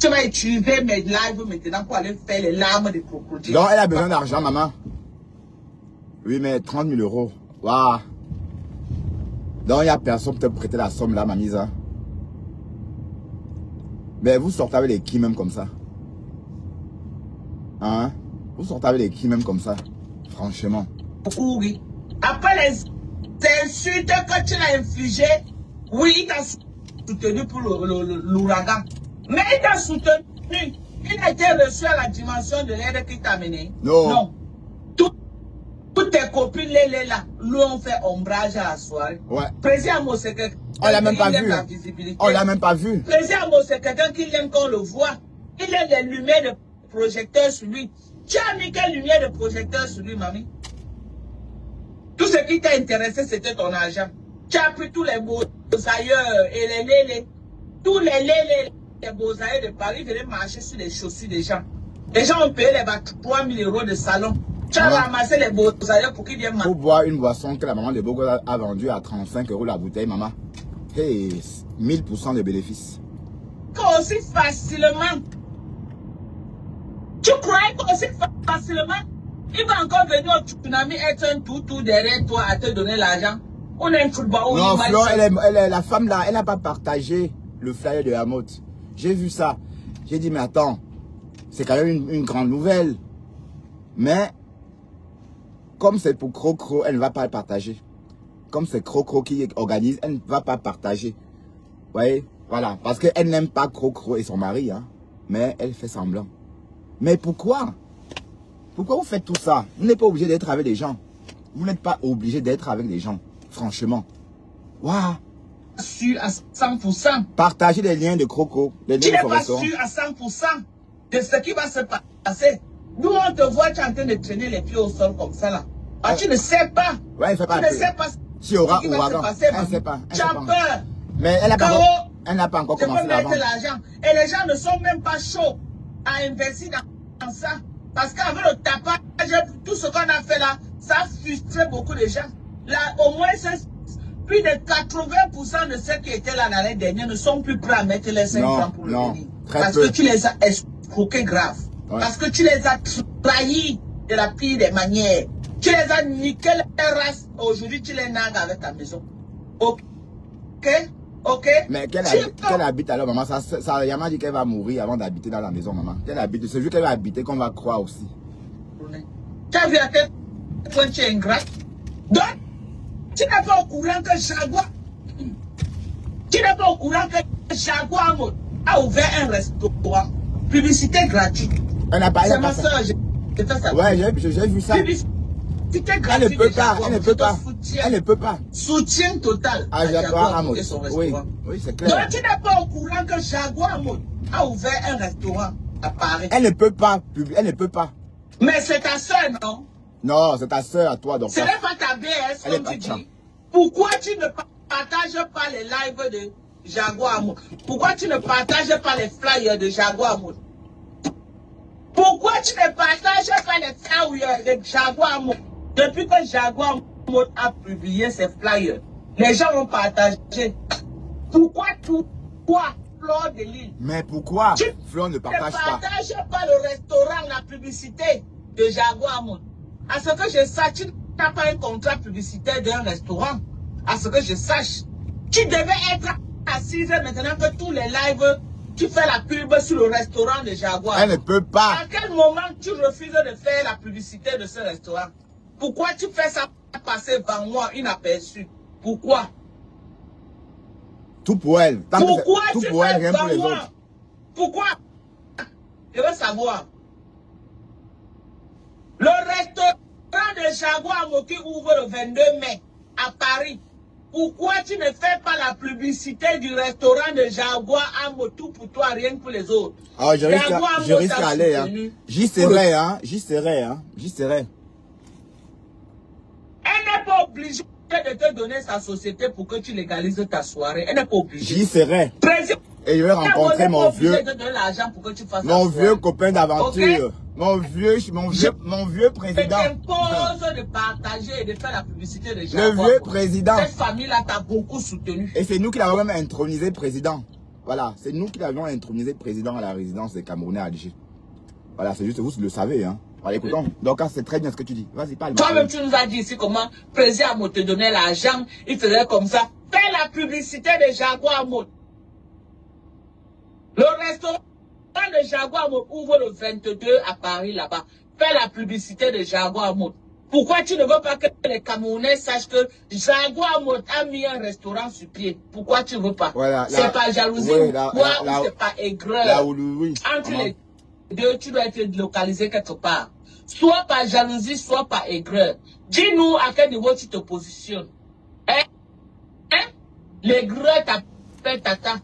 Tu vas utiliser mes lives maintenant pour aller faire les larmes de crocodile. Donc, elle a besoin d'argent, maman. Oui, mais 30 000 €. Waouh. Donc, il n'y a personne pour te prêter la somme là, ma mise. Hein? Mais vous sortez avec les qui même comme ça? Hein? Vous sortez avec les qui même comme ça? Franchement. Oui. Après les insultes que tu l'as infligées, oui, il t'a soutenu pour l'ouragan. Mais il t'a soutenu. Il a été reçu à la dimension de l'aide qu'il t'a amené. Non. Non. Toutes tes copines, les là, lui ont fait ombrage à la soirée. Ouais. Prési Amot, c'est quelqu'un On l'a même pas vu. On l'a même pas vu. Prési Amot, c'est quelqu'un qui aime qu'on le voit. Il aime les lumières de projecteur sur lui. Tu as mis quelle lumière de projecteur sur lui, mamie? Tout ce qui t'a intéressé, c'était ton argent. Tu as pris tous les beaux ailleurs et les lélés. Tous les beaux ailleurs de Paris venaient marcher sur les chaussures des gens. Les gens ont payé les 3 000 € de salon. Tu as ramassé les beaux ailleurs pour qu'ils viennent marcher. Pour boire une boisson que la maman de Bogo a vendue à 35 € la bouteille, maman. Hey, 1000% de bénéfices. Aussi facilement. Tu croyais qu'aussi facilement, il va encore venir au tsunami être un tout derrière toi à te donner l'argent? On est un football. Non, Flo, la femme là, elle n'a pas partagé le flyer de Amoth. J'ai vu ça. J'ai dit, mais attends, c'est quand même une grande nouvelle. Mais, comme c'est pour Crocro, elle ne va pas le partager. Comme c'est Crocro qui organise, elle ne va pas partager. Vous voyez? Voilà. Parce qu'elle n'aime pas Crocro et son mari. Hein, mais elle fait semblant. Mais pourquoi? Pourquoi vous faites tout ça? Vous n'êtes pas obligé d'être avec les gens. Vous n'êtes pas obligé d'être avec les gens. Franchement. Waouh. Sûr à 100%. Partagez les liens de Croco. Les liens Tu de n'es pas sûr à 100% de ce qui va se passer. Nous, on te voit, tu es en train de traîner les pieds au sol comme ça là. Ah, tu ne sais pas. Ouais, il fait pas tu ne sais pas si aura ce qui va se passer. Elle ne sait pas. Tu as peur. Mais elle n'a pas encore commencé à vendre. l'argent. Et les gens ne sont même pas chauds à investir dans ça. Parce qu'avec le tapage, tout ce qu'on a fait là, ça a frustré beaucoup de gens. Là, au moins, plus de 80% de ceux qui étaient là l'année dernière ne sont plus prêts à mettre les 5 francs pour le venir. Parce que tu les as escroqués grave. Ouais. Parce que tu les as trahis de la pire des manières. Tu les as niqué les races. Aujourd'hui, tu les nagues avec ta maison. Ok? Ok? Mais qu'elle habite alors, maman? Ça Yama dit qu'elle va mourir avant d'habiter dans la maison, maman. Qu'elle habite. C'est vu qu'elle va habiter qu'on va croire aussi. Tu as vu à quel point tu es ingrat? Donc, tu n'es pas au courant que Jaguar. Tu n'es pas au courant que Jaguar a ouvert un restaurant. Publicité gratuite. C'est ma soeur, j'ai fait ça. Ouais, j'ai vu ça. Publicité gratuite. Elle ne peut pas. Elle ne peut pas. Elle ne peut pas. Soutien total à Jaguar et son restaurant. Oui, c'est clair. Donc, tu n'es pas au courant que Jaguar a ouvert un restaurant à Paris. Elle ne peut pas. Elle ne peut pas. Mais c'est ta soeur, non? Non, c'est ta soeur à toi. Donc ce n'est pas ta BS, comme tu dis. Pourquoi tu ne partages pas les lives de Jaguar Amour? Pourquoi tu ne partages pas les flyers de Jaguar Amour? Pourquoi tu ne partages pas les flyers de Jaguar Amour? Depuis que Jaguar Amour a publié ses flyers, les gens ont partagé. Pourquoi Fleur de Lille? Mais pourquoi Fleur ne partage pas? Ne partage pas le restaurant, la publicité de Jaguar Amour. À ce que je sache, tu n'as pas un contrat publicitaire d'un restaurant. À ce que je sache, tu devais être assise maintenant que tous les lives, tu fais la pub sur le restaurant de Jaguar. Elle ne peut pas. À quel moment tu refuses de faire la publicité de ce restaurant? Pourquoi tu fais ça passer devant moi inaperçu? Pourquoi? Tout pour elle. Pourquoi tout tu pour fais elle, rien pour les moi? autres. Pourquoi? Je veux savoir. Le restaurant de Jaguar qui ouvre le 22 mai à Paris. Pourquoi tu ne fais pas la publicité du restaurant de Jaguar Amo tout pour toi, rien pour les autres? Ah, je risque à aller. Hein. J'y serai, hein. J'y serai, hein. J'y serai. Elle n'est pas obligée de te donner sa société pour que tu légalises ta soirée. Elle n'est pas obligée. J'y serai. Et je vais rencontrer mon vieux copain d'aventure. Okay? Mon vieux président. Je t'impose de partager et de faire la publicité de Jaguar. Le vieux président. Cette famille-là t'a beaucoup soutenu. Et c'est nous qui l'avons même intronisé président. Voilà, c'est nous qui l'avons intronisé président à la résidence des Camerounais à Alger. Voilà, c'est juste, vous le savez, hein. Voilà, écoutons. Donc, c'est très bien ce que tu dis. Vas-y, parle. Toi-même, tu nous as dit ici comment le président te donnait l'argent. Il faisait comme ça. Fais la publicité de Jaguar Mode. Le restaurant de Jaguar Mode ouvre le 22 à Paris, là-bas. Fais la publicité de Jaguar Mode. Pourquoi tu ne veux pas que les Camerounais sachent que Jaguar Mode a mis un restaurant sur pied? Pourquoi tu ne veux pas? Voilà, c'est pas jalousie ou c'est pas aigreur? Oui. Entre les deux, tu dois être localisé quelque part. Soit par jalousie, soit par aigreur. Dis-nous à quel niveau tu te positionnes. Hein? L'aigreur t'appelle tata.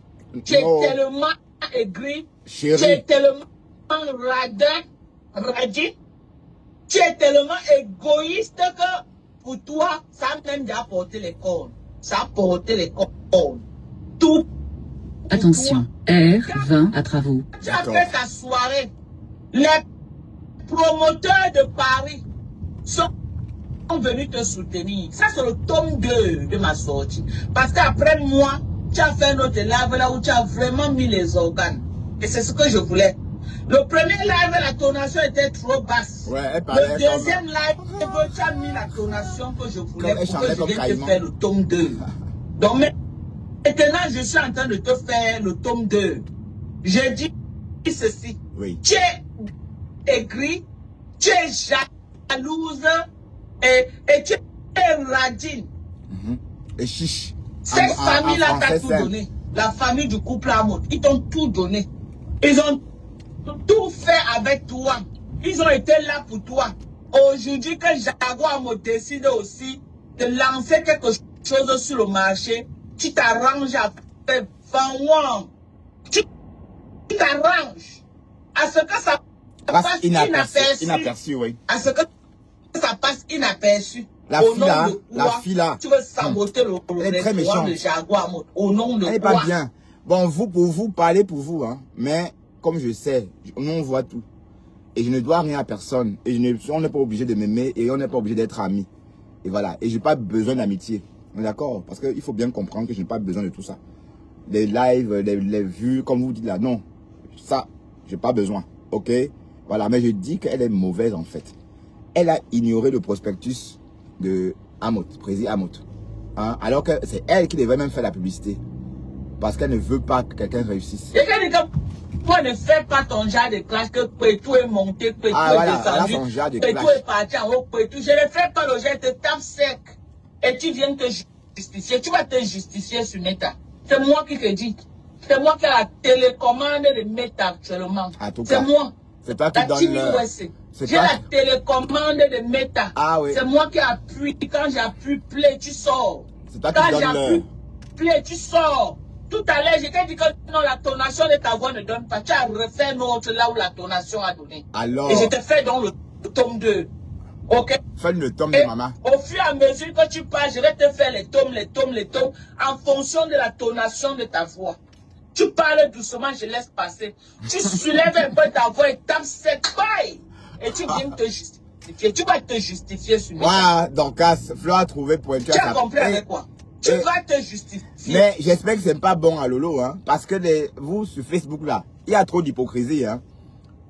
Tu es tellement aigri. Chérie. Tu es tellement radin. Tu es tellement égoïste que pour toi, ça a même déjà porté les cornes. Ça a porté les cornes. Tout. Attention, R20 à travaux. Tu as fait ta soirée. Les promoteurs de Paris sont venus te soutenir. Ça, c'est le tome 2 de ma sortie. Parce qu'après moi, tu as fait un autre live là où tu as vraiment mis les organes. Et c'est ce que je voulais. Le premier live, la tonation était trop basse. Ouais, elle parlait le deuxième live, tu as mis la tonation que je voulais pour que je vienne te faire le tome 2. Donc maintenant, je suis en train de te faire le tome 2. J'ai dit ceci. Oui. Tu es aigri, tu es jalouse et tu es radine. Et chiche. Cette famille-là t'a tout donné. La famille du couple Amot, ils t'ont tout donné. Ils ont tout fait avec toi. Ils ont été là pour toi. Aujourd'hui que Jaguar Amot décide aussi de lancer quelque chose sur le marché, tu t'arranges à faire vendre. Tu t'arranges à ce que ça passe inaperçu. Oui. À ce que ça passe inaperçu. La fille là. Tu veux saboter le restaurant de Jaguar Amot. Au nom de quoi? Elle n'est pas bien. Bon, vous, pour vous, parlez pour vous, hein. Mais, comme je sais, nous on voit tout. Et je ne dois rien à personne. Et on n'est pas obligé de m'aimer et on n'est pas obligé d'être amis. Et voilà. Et je n'ai pas besoin d'amitié. D'accord? Parce qu'il faut bien comprendre que je n'ai pas besoin de tout ça. Les lives, les vues, comme vous dites là, non. Ça, je n'ai pas besoin. Ok? Voilà. Mais je dis qu'elle est mauvaise en fait. Elle a ignoré le prospectus de Amot, président Amot. Hein? Alors que c'est elle qui devrait même faire la publicité. Parce qu'elle ne veut pas que quelqu'un réussisse. Toi ne fais pas ton genre de clash que Pétou est monté, Pétou est descendu, Pétou est parti en haut, Pétou. Je ne fais pas le genre, je te tape sec. Et tu viens te justifier. Tu vas te justifier sur Meta. C'est moi qui te dis. C'est moi qui ai la télécommande de Meta actuellement. C'est moi. C'est toi qui donne j'ai la télécommande de Meta. Ah oui. C'est moi qui appuie. Quand j'appuie play, tu sors. C'est toi qui donne Quand j'appuie play, tu sors. Tout à l'heure, je t'ai dit que non, la tonation de ta voix ne donne pas. Tu as refait notre là où la tonation a donné. Alors. Et je te fais donc le tome 2. Ok? Fais le tome de maman. Au fur et à mesure que tu parles, je vais te faire les tomes, en fonction de la tonation de ta voix. Tu parles doucement, je laisse passer. Tu soulèves un peu ta voix et tapes cette paille. Et tu viens te justifier. Tu vas te justifier sur moi. Donc, Flo a trouvé pointu. Tu as compris avec quoi? Tu vas te justifier. Mais j'espère que c'est pas bon à Lolo, hein. Parce que vous, sur Facebook, là, il y a trop d'hypocrisie, hein.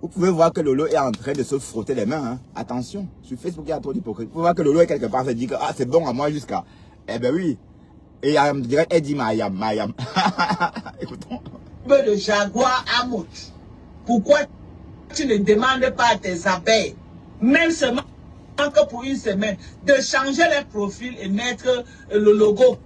Vous pouvez voir que Lolo est en train de se frotter les mains, hein. Attention, sur Facebook, il y a trop d'hypocrisie. Vous pouvez voir que Lolo est quelque part, se dit que ah, c'est bon à moi jusqu'à... Eh ben oui. Et il dirait, elle dit Mayam. Écoutons. Le Jaguar Amot. Pourquoi tu ne demandes pas à tes abeilles, même seulement que pour une semaine, de changer leur profil et mettre le logo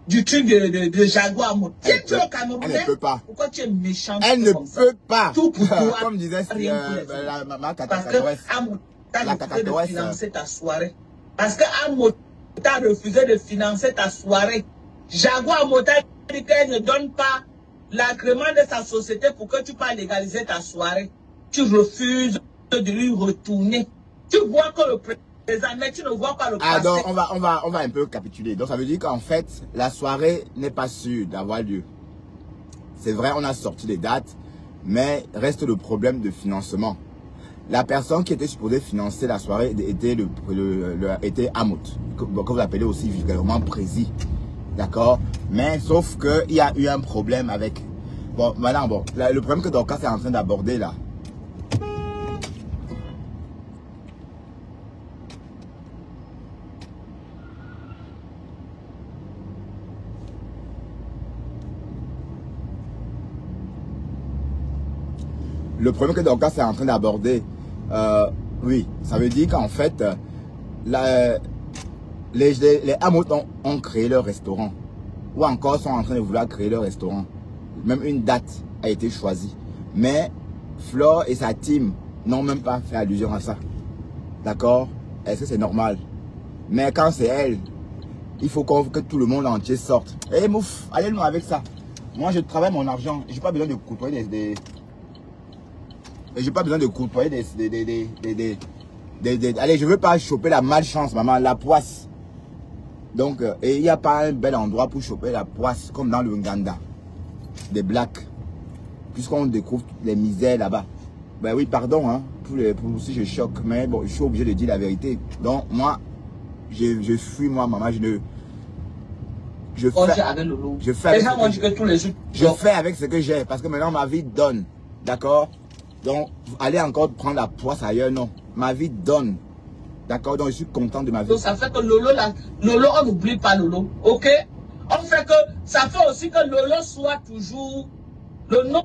du truc de Jaguar Amot. Tu es au Cameroun. Elle ne peut pas. Pourquoi tu es méchant? Elle ne peut pas. Tout pour toi. Comme disait la maman parce que Amot t'a refusé de financer ta soirée. Parce que Amot t'a refusé de financer ta soirée. Jaguar Amot t'a dit qu'elle ne donne pas l'agrément de sa société pour que tu puisses légaliser ta soirée. Tu refuses de lui retourner. Tu vois que le présent, mais tu ne vois pas le passé. Ah donc on va un peu capituler. Donc ça veut dire qu'en fait, la soirée n'est pas sûre d'avoir lieu. C'est vrai, on a sorti les dates, mais reste le problème de financement. La personne qui était supposée financer la soirée était Amot, que vous appelez aussi vulgairement Prési. D'accord? Mais sauf qu'il y a eu un problème avec... Bon, maintenant, bon, le problème que Dorcas est en train d'aborder là. Le problème que Dorcas est en train d'aborder, oui, ça veut dire qu'en fait, les Amot ont créé leur restaurant. Ou encore sont en train de vouloir créer leur restaurant. Même une date a été choisie. Mais Flore et sa team n'ont même pas fait allusion à ça. D'accord? Est-ce que c'est normal? Mais quand c'est elle, il faut que tout le monde entier sorte. Eh mouf, allez-nous avec ça. Moi je travaille mon argent. Je n'ai pas besoin de côtoyer j'ai pas besoin de côtoyer allez, je veux pas choper la malchance, maman, la poisse. Donc, et il n'y a pas un bel endroit pour choper la poisse, comme dans le Nganda. Des blacks. Puisqu'on découvre toutes les misères là-bas. Ben oui, pardon, hein, pour si je choque, mais bon, je suis obligé de dire la vérité. Donc, moi, je fuis, moi, maman, je fais avec ce que j'ai, parce que maintenant, ma vie donne. D'accord? Donc, allez encore prendre la poisse ailleurs, non. Ma vie donne. D'accord? Donc, je suis content de ma vie. Donc, ça fait que Lolo, là, Lolo, on n'oublie pas Lolo. Ok? On fait que, ça fait aussi que Lolo soit toujours, le nom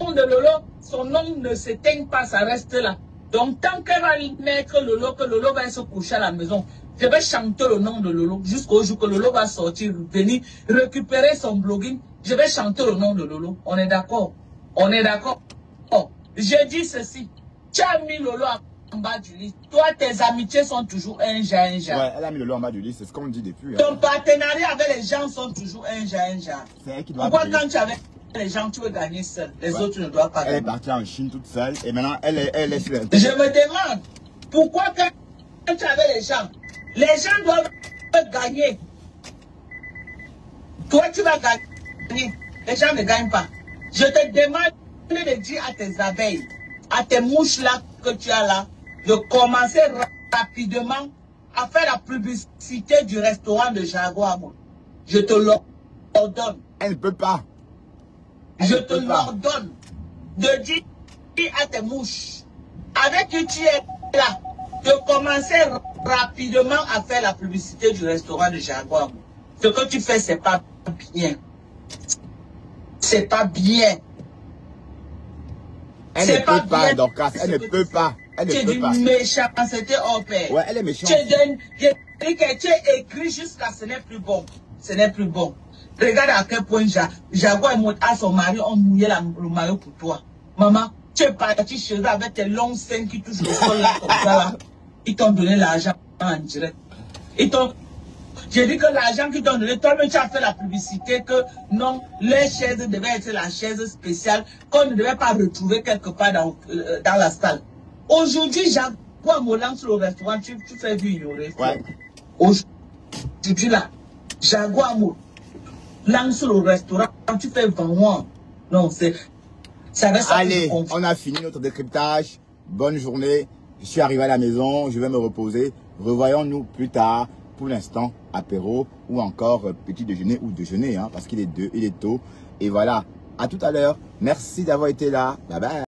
de Lolo, son nom ne s'éteigne pas, ça reste là. Donc, tant qu'elle va mettre Lolo, que Lolo va se coucher à la maison, je vais chanter le nom de Lolo jusqu'au jour que Lolo va sortir, venir récupérer son blogging. Je vais chanter le nom de Lolo. On est d'accord? On est d'accord? Oh, je dis ceci. Tu as mis Lolo en bas du lit. Toi, tes amitiés sont toujours un genre. Ouais, elle a mis Lolo en bas du lit, c'est ce qu'on dit depuis. Ton partenariat avec les gens sont toujours un genre. C'est elle qui doit Pourquoi quand tu es avec les gens, tu veux gagner seul? Les autres ne doivent pas gagner. Elle est partie en Chine toute seule et maintenant elle est sur Je me demande, pourquoi quand tu es avec les gens doivent gagner. Toi, tu vas gagner. Les gens ne gagnent pas. Je te demande de dire à tes abeilles, à tes mouches là que tu as là, de commencer rapidement à faire la publicité du restaurant de Jaguar. Je te l'ordonne. Elle ne peut pas. Je te l'ordonne de dire à tes mouches, avec qui tu es là, de commencer rapidement à faire la publicité du restaurant de Jaguar. Ce que tu fais, c'est pas bien. C'est pas bien. Elle ne peut pas, Dorcas. Elle ne peut pas. Elle ne peut pas. Tu es d'une méchanceté hors pair. Ouais, elle est méchante. Tu es écrit jusqu'à ce n'est plus bon. Ce n'est plus bon. Regarde à quel point Jaguar et son mari ont mouillé le maillot pour toi. Maman, tu es parti chez eux avec tes longs seins qui touchent le sol là, comme ça là. Ils t'ont donné l'argent en direct. J'ai dit que l'argent qu'ils t'ont donné, toi-même tu as fait la publicité que non, les chaises devaient être la chaise spéciale qu'on ne devait pas retrouver quelque part dans la salle. Aujourd'hui, Jaguar me lance le restaurant, tu fais du ignorer. Ouais. Aujourd'hui là, Jaguar me lance le restaurant, tu fais vraiment. Non, ça reste. Allez, on a fini notre décryptage. Bonne journée. Je suis arrivé à la maison, je vais me reposer. Revoyons-nous plus tard. Pour l'instant, apéro ou encore petit déjeuner ou déjeuner, hein, parce qu'il est tôt. Et voilà, à tout à l'heure. Merci d'avoir été là. Bye bye.